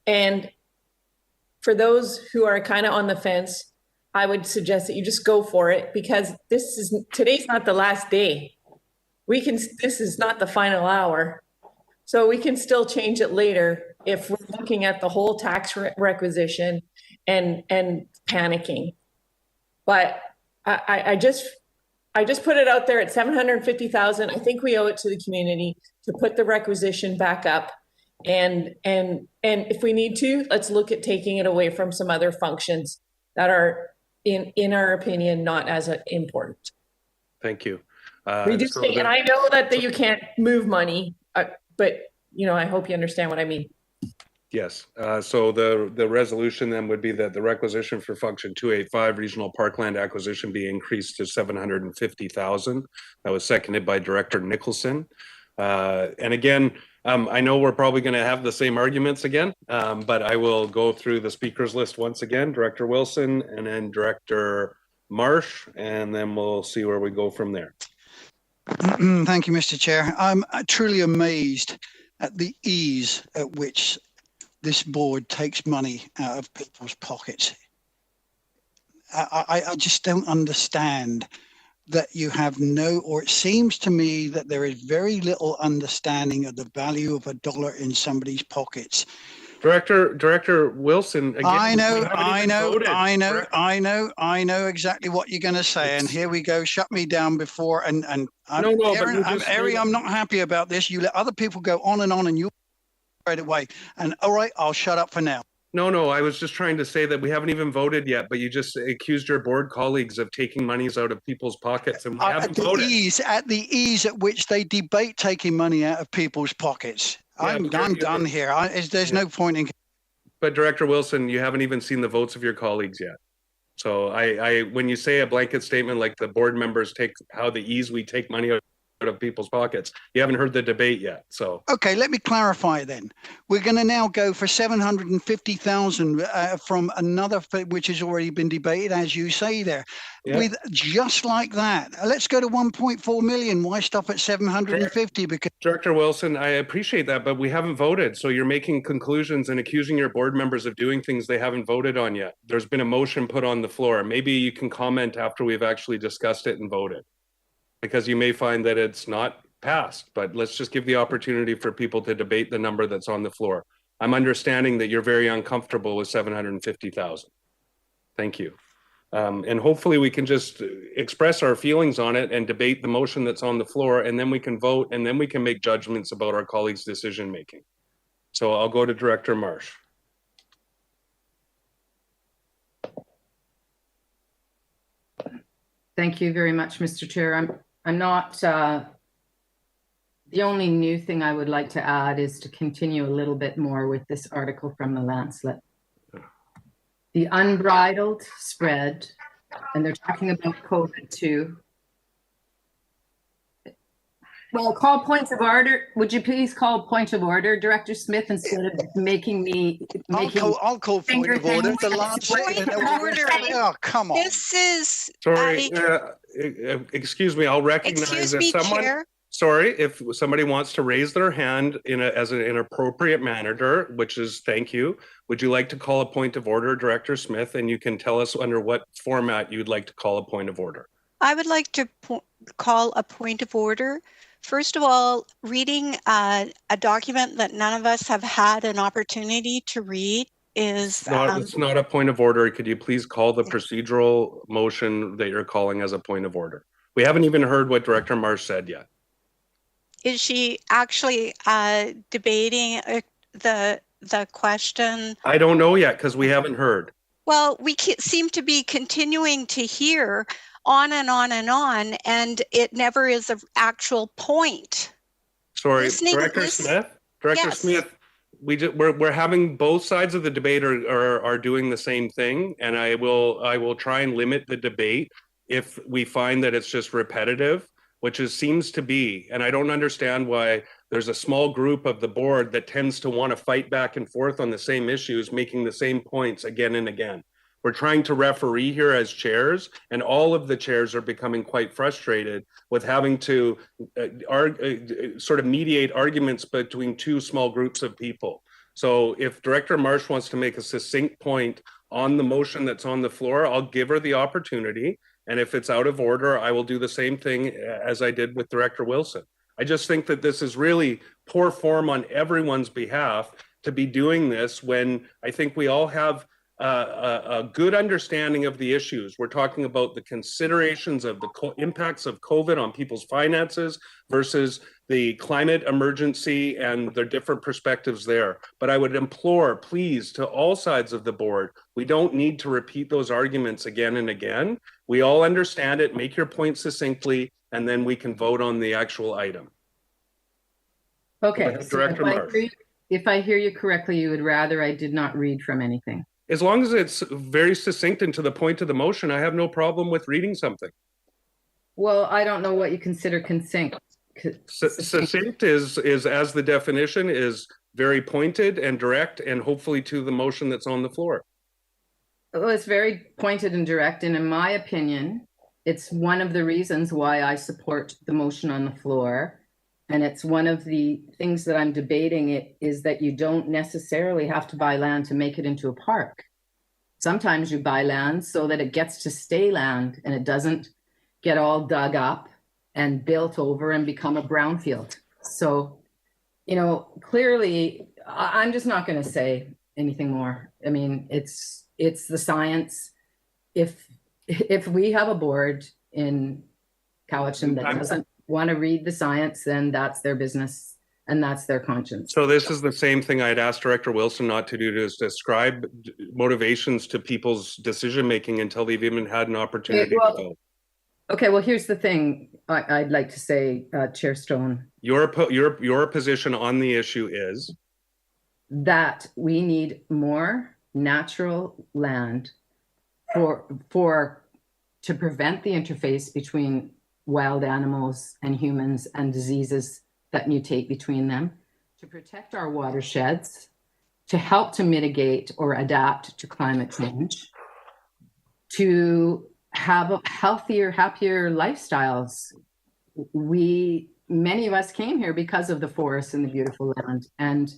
And for those who are kind of on the fence, I would suggest that you just go for it, because today's not the last day. This is not the final hour. So we can still change it later if we're looking at the whole tax requisition and panicking. But I just put it out there at 750,000. I think we owe it to the community to put the requisition back up. And if we need to, let's look at taking it away from some other functions that are, in our opinion, not as important. Thank you. And I know that you can't move money, but I hope you understand what I mean. Yes. So the resolution then would be that the requisition for function 285 regional parkland acquisition be increased to 750,000. That was seconded by Director Nicholson. And again, I know we're probably going to have the same arguments again, but I will go through the speakers list once again. Director Wilson and then Director Marsh, and then we'll see where we go from there. Thank you, Mr. Chair. I'm truly amazed at the ease at which this board takes money out of people's pockets. I just don't understand that you have or it seems to me that there is very little understanding of the value of $1 in somebody's pockets. Director Wilson. Again, I know exactly what you're going to say, and here we go. Shut me down before, and I'm not happy about this. You let other people go on, and you right away. And all right, I'll shut up for now. No, I was just trying to say that we haven't even voted yet, but you just accused your board colleagues of taking monies out of people's pockets, and we haven't voted. At the ease at which they debate taking money out of people's pockets. Yeah, I'm but you're- done here. There's no point in. But Director Wilson, you haven't even seen the votes of your colleagues yet. So when you say a blanket statement like the board members take how the ease we take money out of people's pockets, you haven't heard the debate yet. So Okay, let me clarify then. We're going to now go for 750,000 from another, which has already been debated, as you say there. Yeah. With just like that, let's go to 1.4 million. Why stop at 750? Because Director Wilson, I appreciate that, but we haven't voted. So you're making conclusions and accusing your board members of doing things they haven't voted on yet. There's been a motion put on the floor. Maybe you can comment after we've actually discussed it and voted, because you may find that it's not passed, but let's just give the opportunity for people to debate the number that's on the floor. I'm understanding that you're very uncomfortable with 750,000. Thank you. And hopefully we can just express our feelings on it and debate the motion that's on the floor, and then we can vote, and then we can make judgments about our colleagues' decision making. So I'll go to Director Marsh. Thank you very much, Mr. Chair. I'm not, the only new thing I would like to add is to continue a little bit more with this article from the Lancelet. The unbridled spread, and they're talking about COVID too. Well, call points of order. Would you please call point of order, Director Smith, instead of making me I'll call point of order. The Lancet. Oh, come on. This is. Sorry, excuse me. I'll recognize if someone. Chair. Sorry, if somebody wants to raise their hand in an appropriate manner, which is thank you. Would you like to call a point of order, Director Smith? And you can tell us under what format you'd like to call a point of order. I would like to call a point of order. First of all, reading a document that none of us have had an opportunity to read is... It's not a point of order. Could you please call the procedural motion that you're calling as a point of order? We haven't even heard what Director Marsh said yet. Is she actually debating the question? I don't know yet because we haven't heard. Well, we seem to be continuing to hear on and on and on, and it never is an actual point. Sorry, Director Smith. Director Smith, we're having both sides of the debate are doing the same thing, and I will try and limit the debate if we find that it's just repetitive, which seems to be, and I don't understand why there's a small group of the board that tends to want to fight back and forth on the same issues, making the same points again and again. We're trying to referee here as chairs, and all of the chairs are becoming quite frustrated with having to sort of mediate arguments between two small groups of people. So if Director Marsh wants to make a succinct point on the motion that's on the floor, I'll give her the opportunity. And if it's out of order, I will do the same thing as I did with Director Wilson. I just think that this is really poor form on everyone's behalf to be doing this when I think we all have a good understanding of the issues. We're talking about the considerations of the impacts of COVID on people's finances versus the climate emergency and their different perspectives there. But I would implore, please, to all sides of the board, we don't need to repeat those arguments again and again. We all understand it, make your point succinctly, and then we can vote on the actual item. Okay, so Director Marsh. If I hear you correctly, you would rather I did not read from anything. As long as it's very succinct and to the point of the motion, I have no problem with reading something. Well, I don't know what you consider succinct. Succinct is as the definition is very pointed and direct and hopefully to the motion that's on the floor. Well, it's very pointed and direct. And in my opinion, it's one of the reasons why I support the motion on the floor. And it's one of the things that I'm debating is that you don't necessarily have to buy land to make it into a park. Sometimes you buy land so that it gets to stay land and it doesn't get all dug up and built over and become a brownfield. So, you know, clearly, I'm just not going to say anything more. I mean, it's the science. If we have a board in Cowichan that doesn't want to read the science, then that's their business, and that's their conscience. So this is the same thing I'd asked Director Wilson not to do, to describe motivations to people's decision-making until they've even had an opportunity to vote. Okay, well, here's the thing I'd like to say, Chair Stone. Your position on the issue is? That we need more natural land to prevent the interface between wild animals and humans and diseases that mutate between them, to protect our watersheds, to help to mitigate or adapt to climate change, to have healthier, happier lifestyles. Many of us came here because of the forests and the beautiful land. And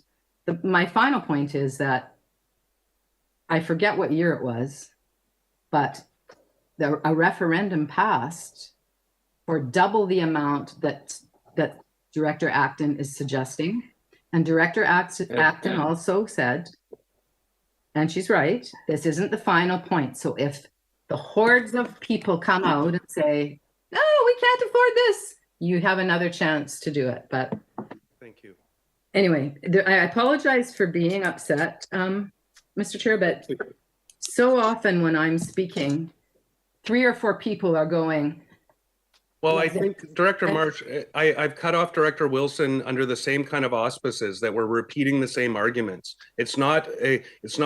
my final point is that I forget what year it was, but a referendum passed for double the amount that Director Acton is suggesting. And Director Acton also said, and she's right, this isn't the final point. So if the hordes of people come out and say, no, we can't afford this, you have another chance to do it. But thank you. Anyway, I apologize for being upset, Mr. Chair, but so often when I'm speaking, 3 or 4 people are going. Well, I think Director March, I've cut off Director Wilson under the same kind of auspices that we're repeating the same arguments. It's not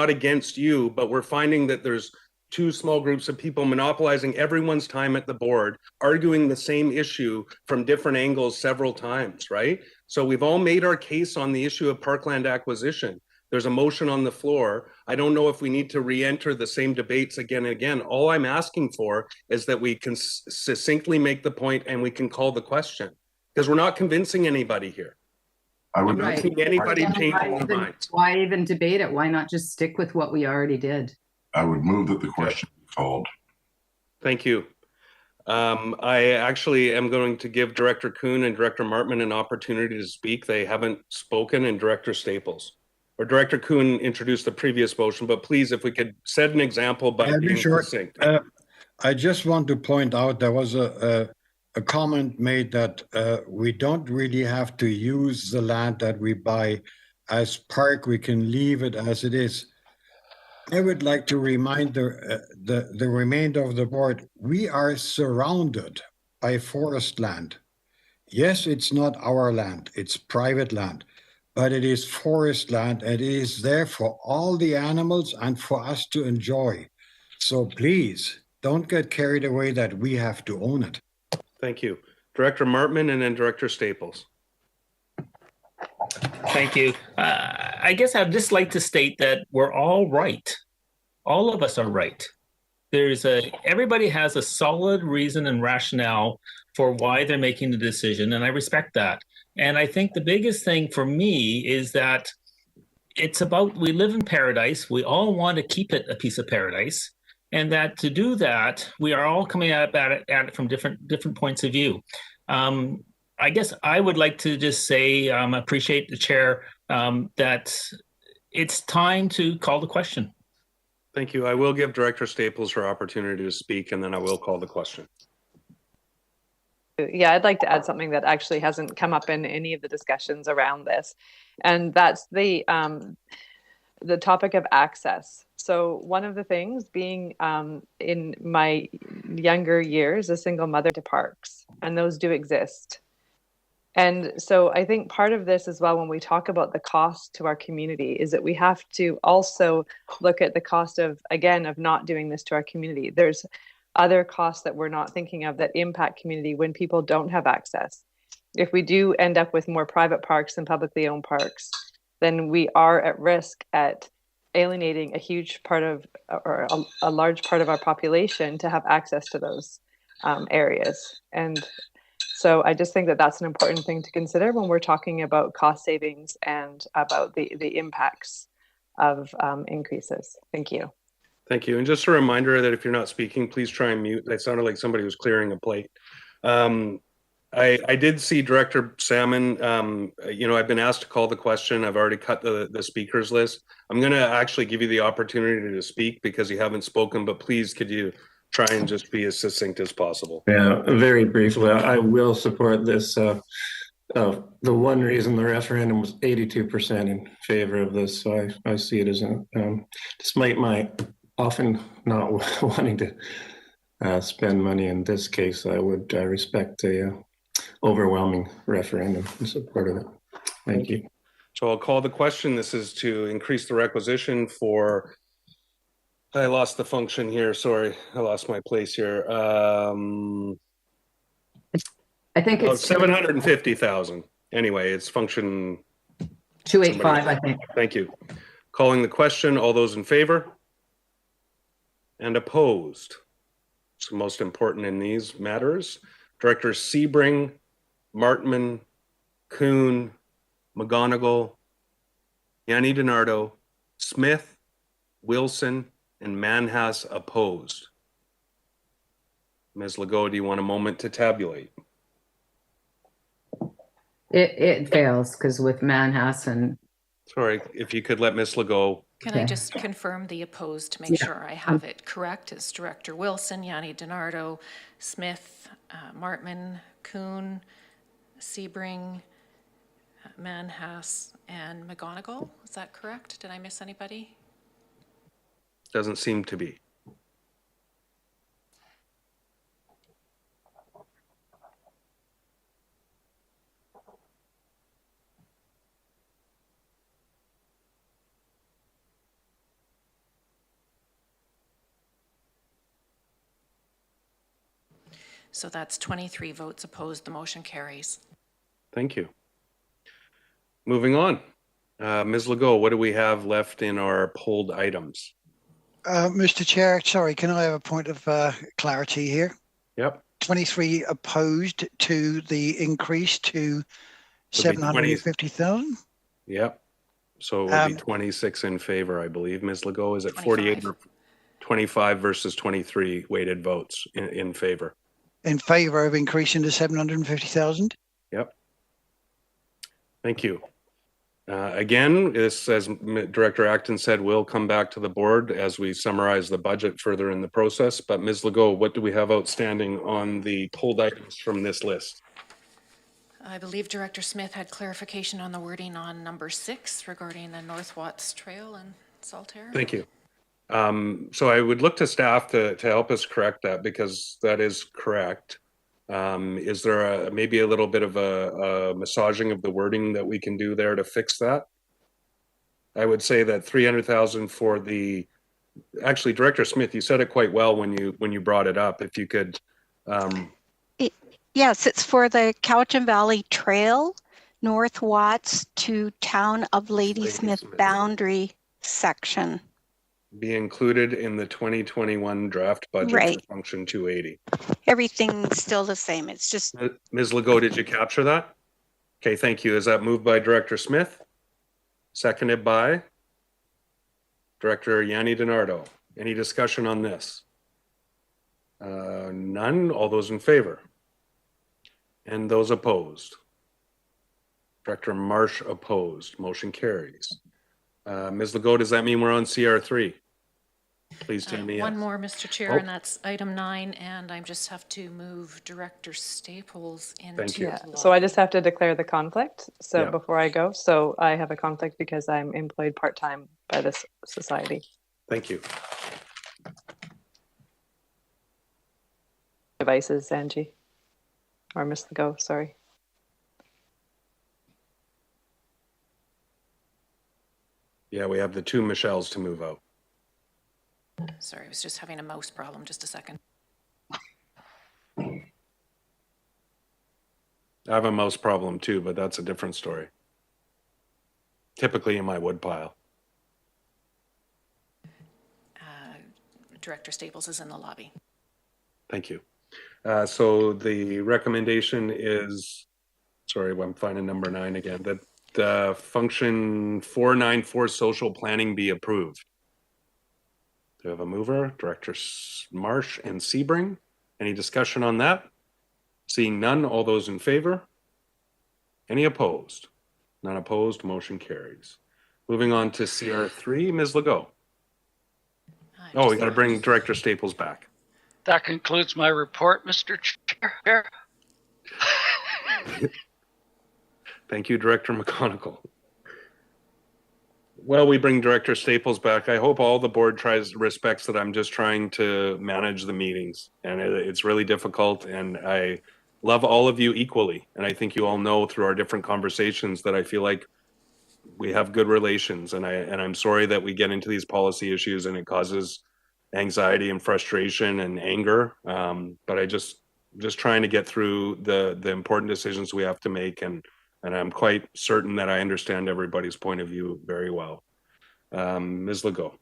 against you, but we're finding that there's 2 small groups of people monopolizing everyone's time at the board, arguing the same issue from different angles several times, right? So we've all made our case on the issue of parkland acquisition. There's a motion on the floor. I don't know if we need to re-enter the same debates again and again. All I'm asking for is that we can succinctly make the point and we can call the question, because we're not convincing anybody here. I would not seeing anybody changing their minds. Why even debate it? Why not just stick with what we already did? I would move that the question be called. Thank you. I actually am going to give Director Kuhn and Director Martman an opportunity to speak. They haven't spoken, and Director Staples. Or Director Kuhn introduced the previous motion, but please, if we could set an example by being succinct. I just want to point out there was a comment made that we don't really have to use the land that we buy as park. We can leave it as it is. I would like to remind the remainder of the board, we are surrounded by forest land. Yes, it's not our land, it's private land, but it is forest land and it is there for all the animals and for us to enjoy. So please, don't get carried away that we have to own it. Thank you. Director Martman and then Director Staples. Thank you. I guess I'd just like to state that we're all right. All of us are right. Everybody has a solid reason and rationale for why they're making the decision, and I respect that. And I think the biggest thing for me is that it's about, we live in paradise. We all want to keep it a piece of paradise. And that to do that, we are all coming at it from different points of view. I guess I would like to just say, appreciate the chair, that it's time to call the question. Thank you. I will give Director Staples her opportunity to speak, and then I will call the question. Yeah, I'd like to add something that actually hasn't come up in any of the discussions around this, and that's the topic of access. So one of the things, being in my younger years, a single mother, to parks, and those do exist. And so I think part of this as well, when we talk about the cost to our community, is that we have to also look at the cost of, again, of not doing this to our community. There's other costs that we're not thinking of that impact community when people don't have access. If we do end up with more private parks than publicly owned parks, then we are at risk at alienating a huge part of, or a large part of our population to have access to those areas. And so I just think that that's an important thing to consider when we're talking about cost savings and about the impacts of increases. Thank you. Thank you. And just a reminder that if you're not speaking, please try and mute. That sounded like somebody was clearing a plate. I did see Director Salmon. I've been asked to call the question. I've already cut the speakers list. I'm going to actually give you the opportunity to speak because you haven't spoken, but please could you try and just be as succinct as possible. Yeah, very briefly, I will support this the one reason the referendum was 82% in favor of this. So I see it as despite my often not wanting to spend money in this case, I would respect the overwhelming referendum in support of it. Thank you. So I'll call the question. This is to increase the requisition for, I lost the function here. Sorry, I lost my place here. I think it's 750,000. Anyway, it's function 285, I think. Thank you. Calling the question. All those in favor? And opposed? It's the most important in these matters. Directors Sebring, Martman, Kuhn, McGonigal, Yanni DiNardo, Smith, Wilson, and Manhas opposed. Ms. Legault, do you want a moment to tabulate? It fails because with Manhas and. Sorry, if you could let Ms. Legault. Can I just confirm the opposed to make sure I have it correct? It's Director Wilson, Yanni DiNardo, Smith, Martman, Kuhn, Sebring, Manhas, and McGonigal. Is that correct? Did I miss anybody? Doesn't seem to be. So that's 23 votes opposed. The motion carries. Thank you. Moving on. Ms. Legault, what do we have left in our pulled items? Mr. Chair, sorry, can I have a point of clarity here? Yep. 23 opposed to the increase to 750,000? Yep. So it would be 26 in favor, I believe. Ms. Legault, is it 48 or 25 versus 23 weighted votes in favor? In favor of increasing to 750,000? Yep. Thank you. Again, this, as Director Acton said, will come back to the board as we summarize the budget further in the process. But Ms. Legault, what do we have outstanding on the pulled items from this list? I believe Director Smith had clarification on the wording on number 6 regarding the North Watts Trail and Saltaire. Thank you. So I would look to staff to help us correct that, because that is correct. Is there maybe a little bit of a massaging of the wording that we can do there to fix that? I would say that 300,000 for the, actually, Director Smith, you said it quite well when you brought it up. If you could. Yes, it's for the Cowichan Valley Trail, North Watts to Town of Ladysmith boundary section. Be included in the 2021 draft budget for function 280. Everything's still the same. It's just. Ms. Legault, did you capture that? Okay, thank you. Is that moved by Director Smith? Seconded by Director Yanni DiNardo. Any discussion on this? None. All those in favor? And those opposed? Director Marsh opposed. Motion carries. Ms. Legault, does that mean we're on CR3? Please tell me. One more, Mr. Chair, and that's item 9, and I just have to move Director Staples into. Yeah. So I just have to declare the conflict. So before I go, so I have a conflict because I'm employed part-time by this society. Thank you. Devices, Angie, or Miss Legault, sorry. Yeah, we have the 2 Michelles to move out. Sorry, I was just having a mouse problem. Just a second. I have a mouse problem too, but that's a different story. Typically in my woodpile. Director Staples is in the lobby. Thank you. So the recommendation is, sorry, I'm finding number 9 again, that function 494 social planning be approved. Do we have a mover? Director Marsh and Sebring. Any discussion on that? Seeing none, all those in favor? Any opposed? None opposed, motion carries. Moving on to CR3, Ms. Legault. Oh, we got to bring Director Staples back. That concludes my report, Mr. Chair. Thank you, Director McGonigal. Well, we bring Director Staples back. I hope all the board respects that I'm just trying to manage the meetings, and it's really difficult, and I love all of you equally. And I think you all know through our different conversations that I feel like we have good relations, and I'm sorry that we get into these policy issues and it causes anxiety and frustration and anger. But I just trying to get through the important decisions we have to make, and I'm quite certain that I understand everybody's point of view very well. Ms. Legault.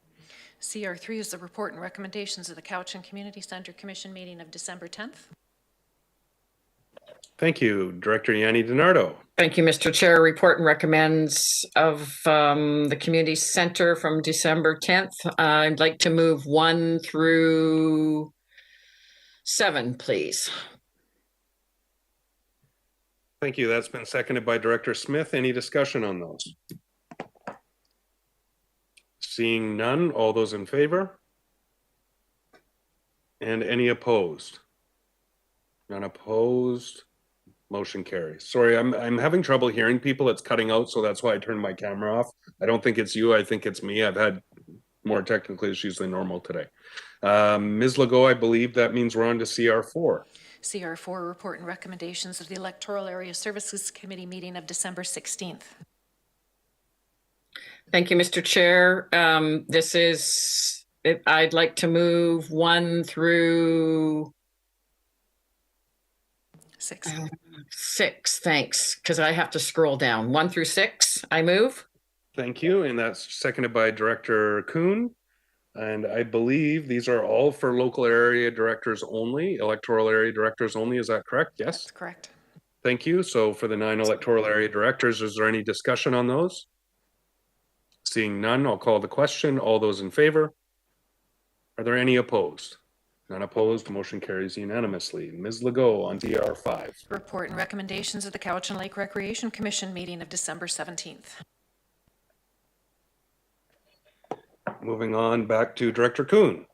CR3 is the report and recommendations of the Cowichan Community Centre Commission meeting of December 10th. Thank you. Director Yanni DiNardo. Thank you, Mr. Chair. Report and recommends of the Community Center from December 10th. I'd like to move 1 through 7, please. Thank you. That's been seconded by Director Smith. Any discussion on those? Seeing none, all those in favor? And any opposed? None opposed. Motion carries. Sorry, I'm having trouble hearing people. It's cutting out, so that's why I turned my camera off. I don't think it's you. I think it's me. I've had more technical issues than normal today. Ms. Legault, I believe that means we're on to CR4. CR4 report and recommendations of the Electoral Area Services Committee meeting of December 16th. Thank you, Mr. Chair. This is, I'd like to move 1 through 6. 6, thanks, because I have to scroll down. 1 through 6, I move. Thank you, and that's seconded by Director Kuhn. And I believe these are all for local area directors only, electoral area directors only. Is that correct? Yes? That's correct. Thank you. So for the 9 electoral area directors, is there any discussion on those? Seeing none, I'll call the question. All those in favor? Are there any opposed? None opposed. Motion carries unanimously. Ms. Legault on DR5. Report and recommendations of the Cowichan Lake Recreation Commission meeting of December 17th. Moving on back to Director Kuhn.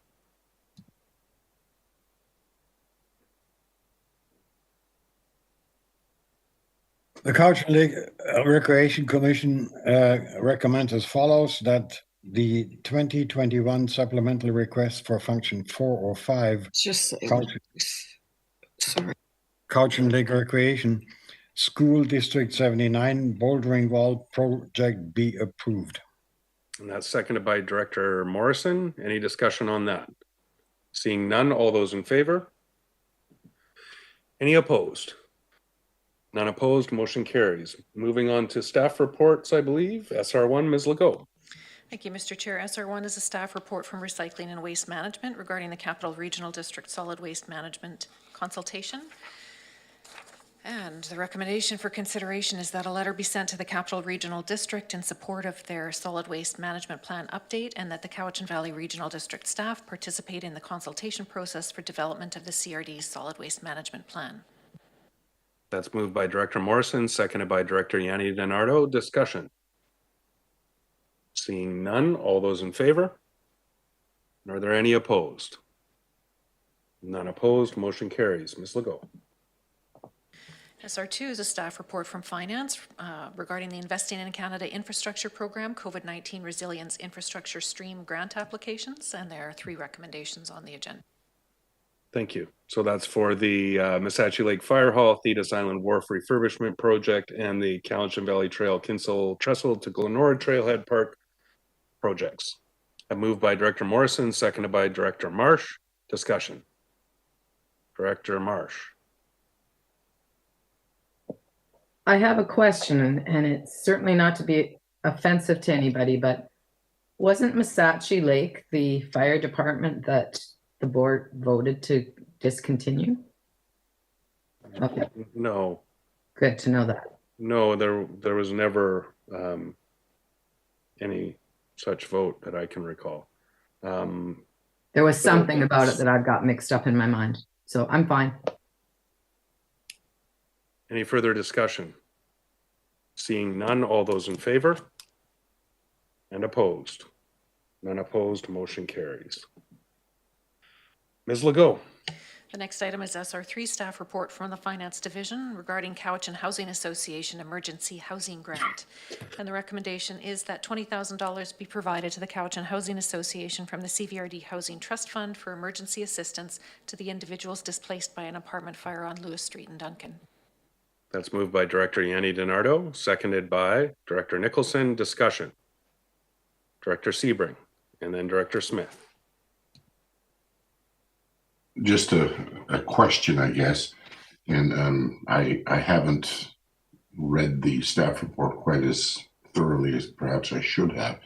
The Cowichan Lake Recreation Commission recommends as follows that the 2021 supplemental request for function 405 Cowichan Lake Recreation School District 79 bouldering wall project be approved. And that's seconded by Director Morrison. Any discussion on that? Seeing none, all those in favor? Any opposed? None opposed, motion carries. Moving on to staff reports, I believe. SR1, Ms. Legault. Thank you, Mr. Chair. SR1 is a staff report from Recycling and Waste Management regarding the Capital Regional District Solid Waste Management consultation. And the recommendation for consideration is that a letter be sent to the Capital Regional District in support of their solid waste management plan update, and that the Cowichan Valley Regional District staff participate in the consultation process for development of the CRD's solid waste management plan. That's moved by Director Morrison, seconded by Director Yanni DiNardo. Discussion. Seeing none, all those in favor? Are there any opposed? None opposed, motion carries. Ms. Legault. SR2 is a staff report from Finance regarding the Investing in Canada Infrastructure Program COVID-19 Resilience Infrastructure Stream grant applications, and there are 3 recommendations on the agenda. Thank you. So that's for the Missachi Lake Fire Hall, Thetis Island Wharf Refurbishment Project, and the Cowichan Valley Trail Kinsale Trestle to Glenora Trailhead Park projects. A move by Director Morrison, seconded by Director Marsh. Discussion. Director Marsh. I have a question, and it's certainly not to be offensive to anybody, but wasn't Missachi Lake the fire department that the board voted to discontinue? Okay. No. Good to know that. No, there was never any such vote that I can recall. There was something about it that I've got mixed up in my mind, so I'm fine. Any further discussion? Seeing none, all those in favor? And opposed? None opposed, motion carries. Ms. Legault. The next item is SR3 staff report from the Finance Division regarding Cowichan Housing Association Emergency Housing Grant. And the recommendation is that $20,000 be provided to the Cowichan Housing Association from the CVRD Housing Trust Fund for emergency assistance to the individuals displaced by an apartment fire on Lewis Street in Duncan. That's moved by Director Yanni DiNardo, seconded by Director Nicholson. Discussion. Director Sebring, and then Director Smith. Just a question, I guess, and I haven't read the staff report quite as thoroughly as perhaps I should have.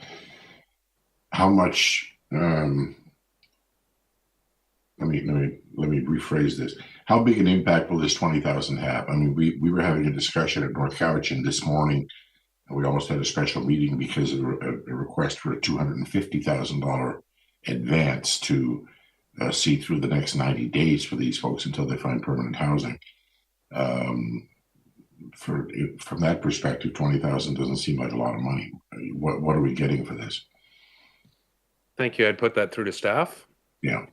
How much? Let me rephrase this. How big an impact will this 20,000 have? I mean, we were having a discussion at North Cowichan this morning, and we almost had a special meeting because of a request for a $250,000 advance to see through the next 90 days for these folks until they find permanent housing. From that perspective, 20,000 doesn't seem like a lot of money. What are we getting for this? Thank you. I'd put that through to staff. Yeah.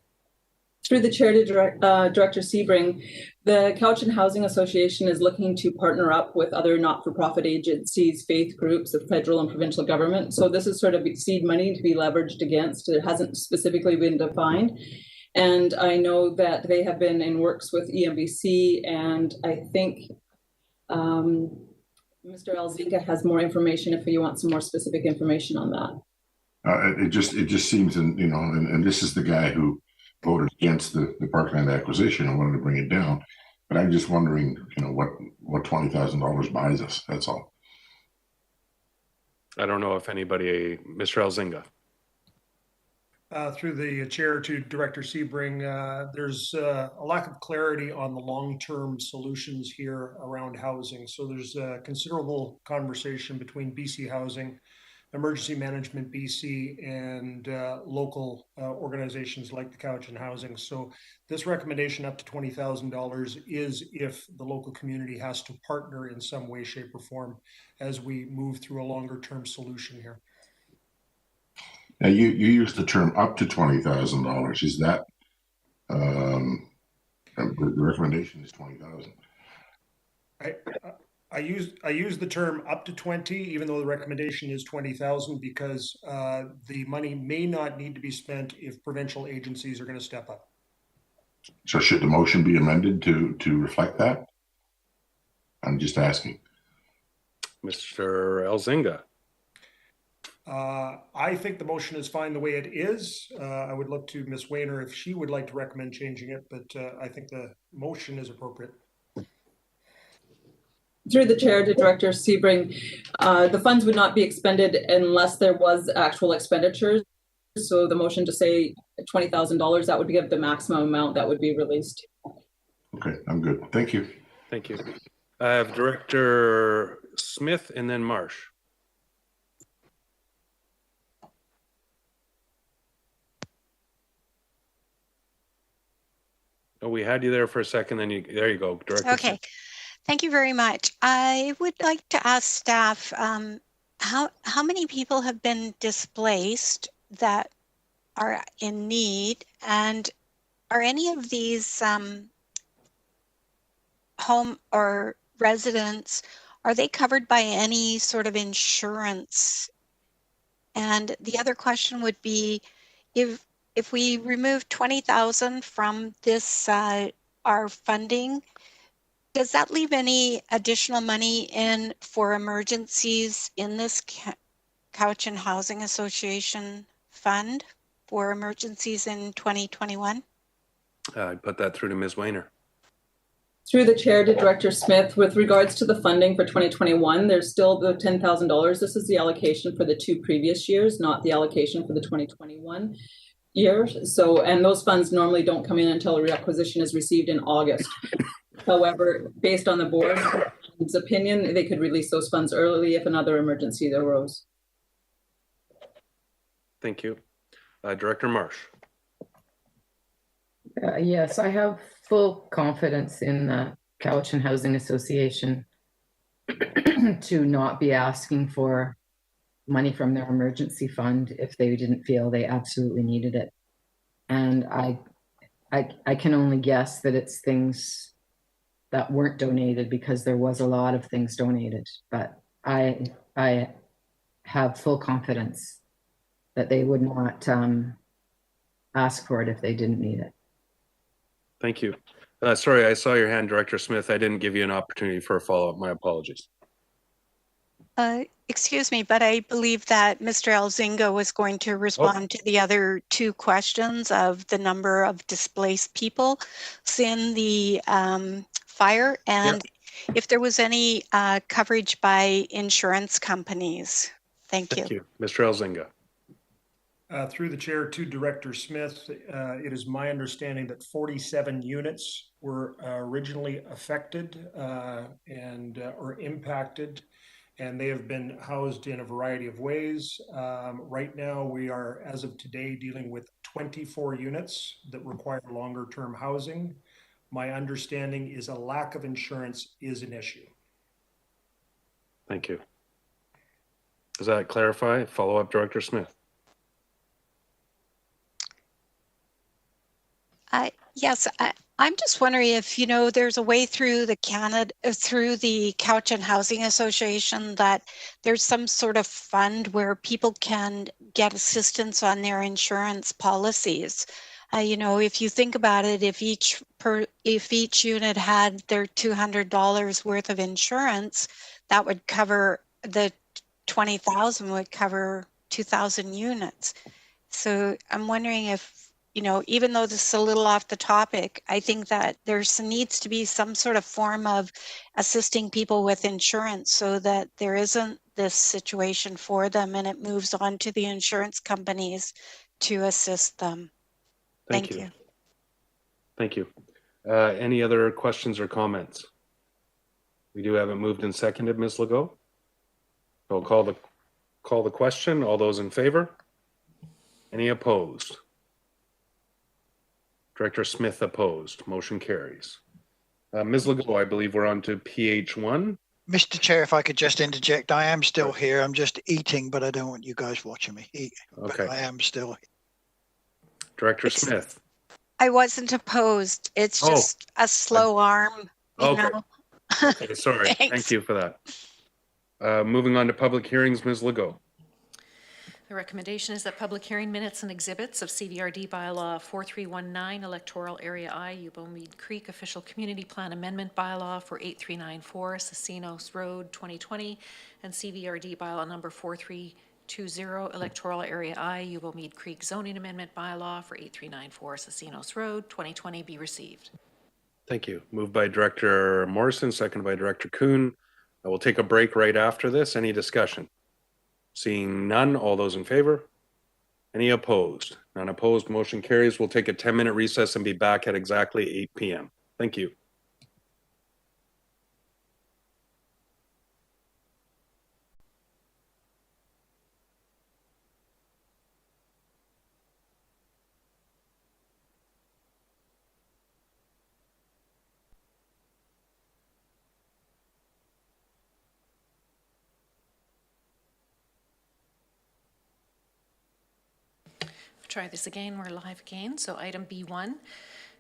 Through the chair to Director Sebring, the Cowichan Housing Association is looking to partner up with other not-for-profit agencies, faith groups, the federal and provincial government. So this is sort of seed money to be leveraged against. It hasn't specifically been defined. And I know that they have been in works with EMBC, and I think Mr. Elzinga has more information if you want some more specific information on that. It just seems, and this is the guy who voted against the parkland acquisition and wanted to bring it down. But I'm just wondering, what $20,000 buys us. That's all. I don't know if anybody, Mr. Elzinga. Through the chair to Director Sebring, there's a lack of clarity on the long-term solutions here around housing. So there's a considerable conversation between BC Housing, Emergency Management BC, and local organizations like the Cowichan Housing. So this recommendation up to $20,000 is if the local community has to partner in some way, shape, or form as we move through a longer-term solution here. Now, you used the term up to $20,000. Is that the recommendation is 20,000? I use the term up to 20, even though the recommendation is 20,000, because the money may not need to be spent if provincial agencies are going to step up. So should the motion be amended to reflect that? I'm just asking. Mr. Elzinga. I think the motion is fine the way it is. I would look to Ms. Wayner if she would like to recommend changing it, but I think the motion is appropriate. Through the chair to Director Sebring, the funds would not be expended unless there was actual expenditures. So the motion to say $20,000, that would give the maximum amount that would be released. Okay, I'm good. Thank you. Thank you. I have Director Smith and then Marsh. Oh, we had you there for a second, then there you go, Director. Okay, Smith. Thank you very much. I would like to ask staff, how many people have been displaced that are in need, and are any of these home or residents, are they covered by any sort of insurance? And the other question would be, if we remove 20,000 from this, our funding, does that leave any additional money in for emergencies in this Cowichan Housing Association fund for emergencies in 2021? I'd put that through to Ms. Wayner. Through the chair to Director Smith, with regards to the funding for 2021, there's still the $10,000. This is the allocation for the 2 previous years, not the allocation for the 2021 year. So, and those funds normally don't come in until a requisition is received in August. However, based on the board's opinion, they could release those funds early if another emergency arose. Thank you. Director Marsh. Yes, I have full confidence in the Cowichan Housing Association to not be asking for money from their emergency fund if they didn't feel they absolutely needed it. And I can only guess that it's things that weren't donated because there was a lot of things donated, but I have full confidence that they would not ask for it if they didn't need it. Thank you. Sorry, I saw your hand, Director Smith. I didn't give you an opportunity for a follow-up. My apologies. Excuse me, but I believe that Mr. Elzinga was going to respond to the other two questions of the number of displaced people in the fire and if there was any coverage by insurance companies. Thank you. Thank you. Mr. Elzinga. Through the chair to Director Smith, it is my understanding that 47 units were originally affected or impacted, and they have been housed in a variety of ways. Right now, we are, as of today, dealing with 24 units that require longer-term housing. My understanding is a lack of insurance is an issue. Thank you. Does that clarify? Follow-up, Director Smith. Yes, I'm just wondering if, you know, there's a way through through the Couch and Housing Association that there's some sort of fund where people can get assistance on their insurance policies. You know, if you think about it, if each unit had their $200 worth of insurance, that would cover the 20,000 would cover 2,000 units. So I'm wondering if, you know, even though this is a little off the topic, I think that needs to be some sort of form of assisting people with insurance so that there isn't this situation for them and it moves on to the insurance companies to assist them. Thank you. Thank you. Any other questions or comments? We do have it moved and seconded, Ms. Legault. I'll call the question. All those in favor? Any opposed? Director Smith opposed. Motion carries. Ms. Legault, I believe we're on to PH1. Mr. Chair, if I could just interject, I am still here. I'm just eating, but I don't want you guys watching me eat. Okay. But I am still here. Director Smith. I wasn't opposed. It's just a slow arm. You know? Okay, sorry. Thank you for that. Moving on to public hearings, Ms. Legault. The recommendation is that public hearing minutes and exhibits of CVRD bylaw 4319 Electoral Area I, Yuba-Mead Creek Official Community Plan Amendment bylaw for 8394 Casinos Road 2020 and CVRD bylaw number 4320 Electoral Area I, Yuba-Mead Creek Zoning Amendment bylaw for 8394 Casinos Road 2020 be received. Thank you. Moved by Director Morrison, seconded by Director Kuhn. I will take a break right after this. Any discussion? Seeing none, all those in favor? Any opposed? None opposed, motion carries. We'll take a 10-minute recess and be back at exactly 8 p.m. Thank you. Try this again. We're live again. So item B1,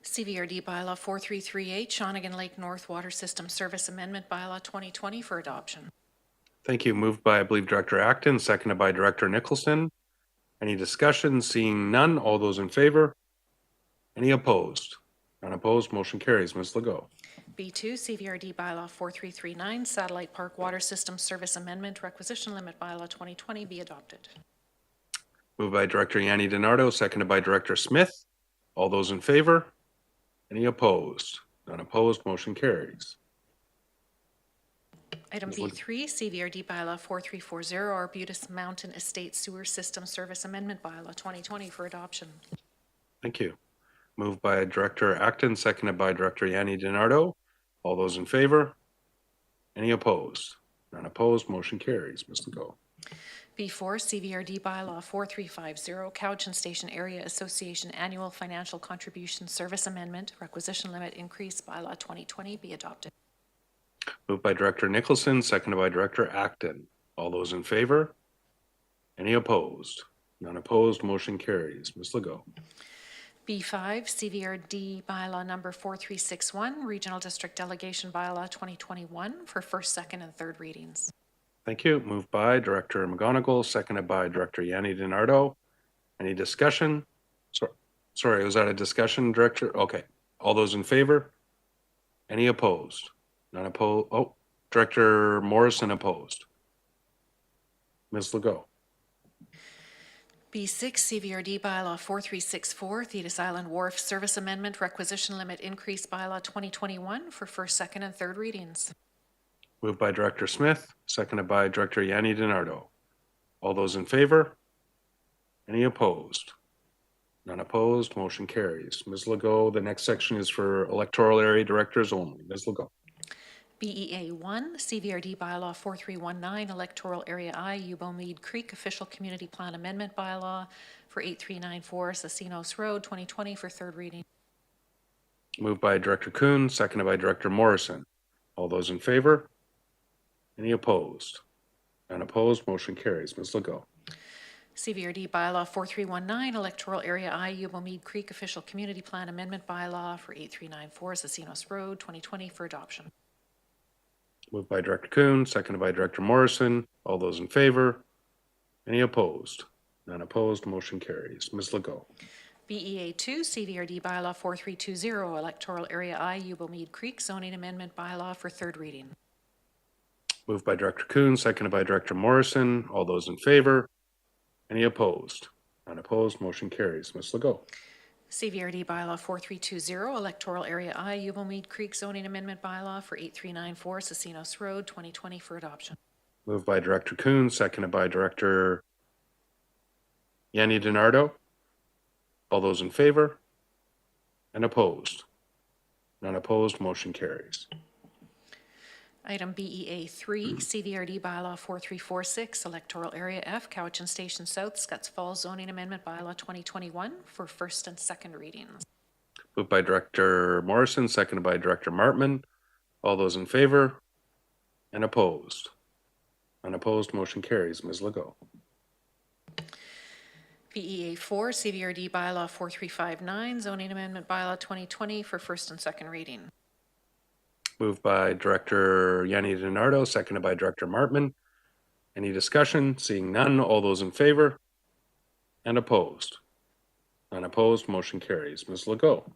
CVRD bylaw 4338 Shawnigan Lake North Water System Service Amendment bylaw 2020 for adoption. Thank you. Moved by, I believe, Director Acton, seconded by Director Nicholson. Any discussion? Seeing none, all those in favor? Any opposed? None opposed, motion carries. Ms. Legault. B2, CVRD bylaw 4339 Satellite Park Water System Service Amendment Requisition Limit bylaw 2020 be adopted. Moved by Director Yanni DiNardo, seconded by Director Smith. All those in favor? Any opposed? None opposed, motion carries. Item B3, CVRD bylaw 4340 Arbutus Mountain Estate Sewer System Service Amendment bylaw 2020 for adoption. Thank you. Moved by Director Acton, seconded by Director Yanni DiNardo. All those in favor? Any opposed? None opposed, motion carries. Ms. Legault. B4, CVRD bylaw 4350 Couch and Station Area Association Annual Financial Contribution Service Amendment Requisition Limit Increase bylaw 2020 be adopted. Moved by Director Nicholson, seconded by Director Acton. All those in favor? Any opposed? None opposed, motion carries. Ms. Legault. B5, CVRD bylaw number 4361, Regional District Delegation bylaw 2021 for first, second, and third readings. Thank you. Moved by Director McGonigal, seconded by Director Yanni DiNardo. Any discussion? Sorry, was that a discussion, Director? Okay. All those in favor? Any opposed? None opposed. Oh, Director Morrison opposed. Ms. Legault. B6, CVRD bylaw 4364, Thetis Island Wharf Service Amendment Requisition Limit Increase bylaw 2021 for first, second, and third readings. Moved by Director Smith, seconded by Director Yanni DiNardo. All those in favor? Any opposed? None opposed. Motion carries. Ms. Legault, the next section is for electoral area directors only. Ms. Legault. BEA 1, CVRD bylaw 4319, Electoral Area I, Yubo-Mead Creek Official Community Plan Amendment bylaw for 8394 Casinos Road 2020 for third reading. Moved by Director Kuhn, seconded by Director Morrison. All those in favor? Any opposed? None opposed. Motion carries. Ms. Legault. CVRD bylaw 4319, Electoral Area I, Yubo-Mead Creek Official Community Plan Amendment bylaw for 8394 Casinos Road 2020 for adoption. Moved by Director Kuhn, seconded by Director Morrison. All those in favor? Any opposed? None opposed. Motion carries. Ms. Legault. BEA 2, CVRD bylaw 4320, Electoral Area I, Yubo-Mead Creek Zoning Amendment bylaw for third reading. Moved by Director Kuhn, seconded by Director Morrison. All those in favor? Any opposed? None opposed. Motion carries. Ms. Legault. CVRD bylaw 4320, Electoral Area I, Yubo-Mead Creek Zoning Amendment bylaw for 8394 Casinos Road 2020 for adoption. Moved by Director Kuhn, seconded by Director Yanni DiNardo. All those in favor? And opposed? None opposed. Motion carries. Item BEA 3, CVRD bylaw 4346, Electoral Area F, Cowichan Station South, Scotts Falls Zoning Amendment bylaw 2021 for first and second readings. Moved by Director Morrison, seconded by Director Martman. All those in favor? And opposed? Unopposed. Motion carries. Ms. Legault. BEA 4, CVRD bylaw 4359, Zoning Amendment bylaw 2020 for first and second reading. Moved by Director Yanni DiNardo, seconded by Director Martman. Any discussion? Seeing none, all those in favor? And opposed? Unopposed. Motion carries. Ms. Legault.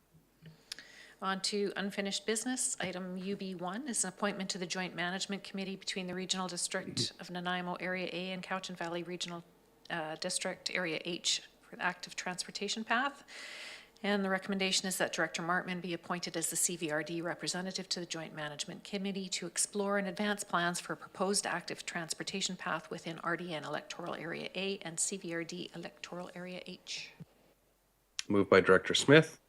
On to unfinished business. Item UB1 is an appointment to the Joint Management Committee between the Regional District of Nanaimo Area A and Cowichan Valley Regional District Area H for the active transportation path. And the recommendation is that Director Martman be appointed as the CVRD representative to the Joint Management Committee to explore and advance plans for a proposed active transportation path within RDN Electoral Area A and CVRD Electoral Area H. Moved by Director Smith,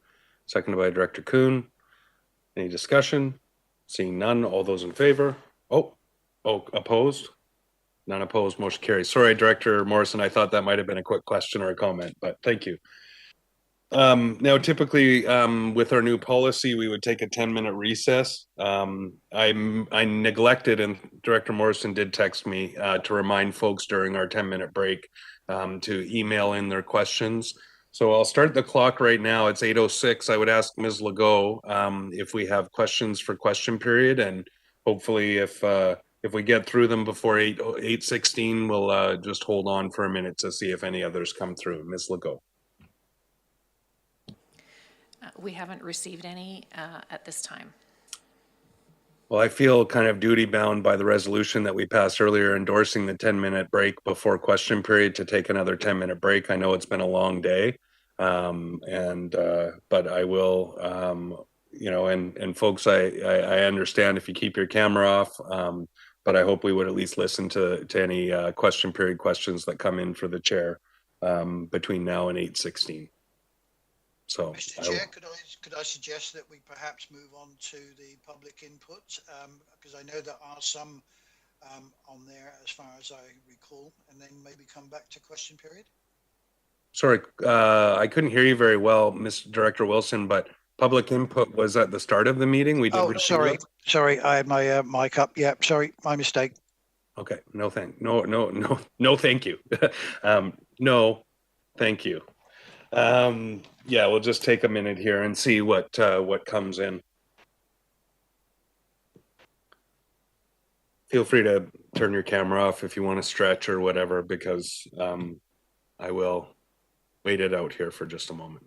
seconded by Director Kuhn. Any discussion? Seeing none, all those in favor? Opposed? None opposed. Motion carries. Sorry, Director Morrison, I thought that might have been a quick question or a comment, but thank you. Now, typically, with our new policy, we would take a 10-minute recess. I neglected, and Director Morrison did text me to remind folks during our 10-minute break to email in their questions. So I'll start the clock right now. It's 8:06. I would ask Ms. Legault if we have questions for question period, and hopefully if we get through them before 8:16, we'll just hold on for a minute to see if any others come through. Ms. Legault. We haven't received any at this time. Well, I feel kind of duty bound by the resolution that we passed earlier endorsing the 10-minute break before question period to take another 10-minute break. I know it's been a long day, but I will, and folks, I understand if you keep your camera off, but I hope we would at least listen to any question period questions that come in for the chair between now and 8:16. So, Mr. Chair, could I suggest that we perhaps move on to the public input, because I know there are some on there as far as I recall, and then maybe come back to question period? Sorry, I couldn't hear you very well, Mr. Director Wilson, but public input was at the start of the meeting. We did. Sorry, I had my mic up. Yeah, sorry, my mistake. Okay, no, thank you. No, thank you. Yeah, we'll just take a minute here and see what comes in. Feel free to turn your camera off if you want to stretch or whatever, because I will wait it out here for just a moment.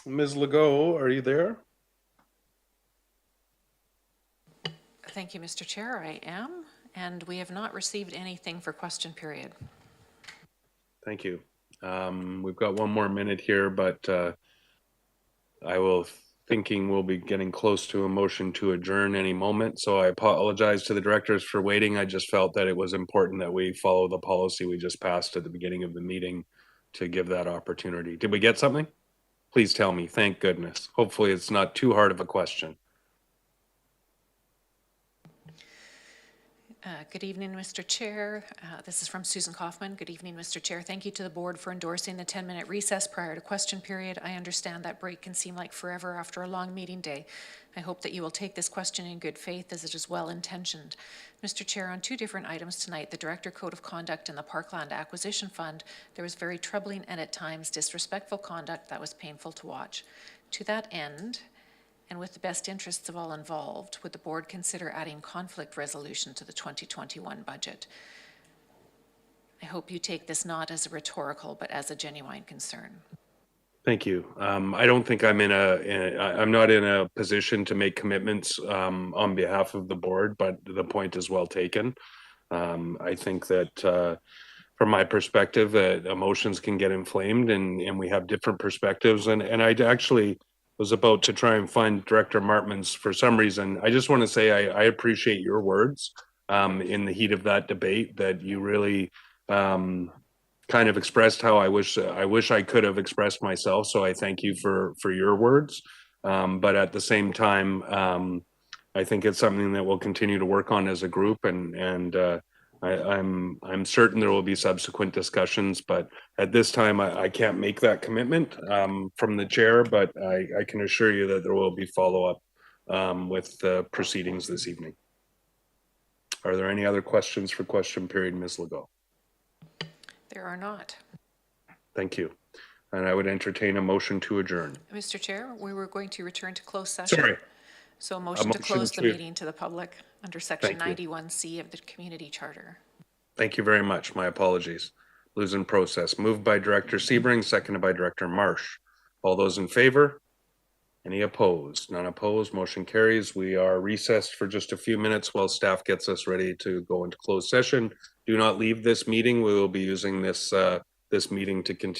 Ms. Legault, are you there? Thank you, Mr. Chair. I am, and we have not received anything for question period. Thank you. We've got one more minute here, but I will thinking we'll be getting close to a motion to adjourn any moment. So I apologize to the directors for waiting. I just felt that it was important that we follow the policy we just passed at the beginning of the meeting to give that opportunity. Did we get something? Please tell me. Thank goodness. Hopefully it's not too hard of a question. Good evening, Mr. Chair. This is from Susan Kaufman. Good evening, Mr. Chair. Thank you to the board for endorsing the 10-minute recess prior to question period. I understand that break can seem like forever after a long meeting day. I hope that you will take this question in good faith as it is well-intentioned. Mr. Chair, on two different items tonight, the Director Code of Conduct and the Parkland Acquisition Fund, there was very troubling and at times disrespectful conduct that was painful to watch. To that end, and with the best interests of all involved, would the board consider adding conflict resolution to the 2021 budget? I hope you take this not as a rhetorical, but as a genuine concern. Thank you. I don't think I'm I'm not in a position to make commitments on behalf of the board, but the point is well taken. I think that from my perspective, that emotions can get inflamed and we have different perspectives. And I actually was about to try and find Director Martman's for some reason. I just want to say I appreciate your words in the heat of that debate, that you really kind of expressed how I wish I could have expressed myself. So I thank you for your words. But at the same time, I think it's something that we'll continue to work on as a group, and I'm certain there will be subsequent discussions, but at this time I can't make that commitment from the chair, but I can assure you that there will be follow-up with the proceedings this evening. Are there any other questions for question period, Ms. Legault? There are not. Thank you. And I would entertain a motion to adjourn. Mr. Chair, we were going to return to closed session. Sorry. So a motion to close the meeting to the public under section Thank you. 91C of the Community Charter. Thank you very much. My apologies. Losing process. Moved by Director Sebring, seconded by Director Marsh. All those in favor? Any opposed? None opposed. Motion carries. We are recessed for just a few minutes while staff gets us ready to go into closed session. Do not leave this meeting. We will be using this meeting to continue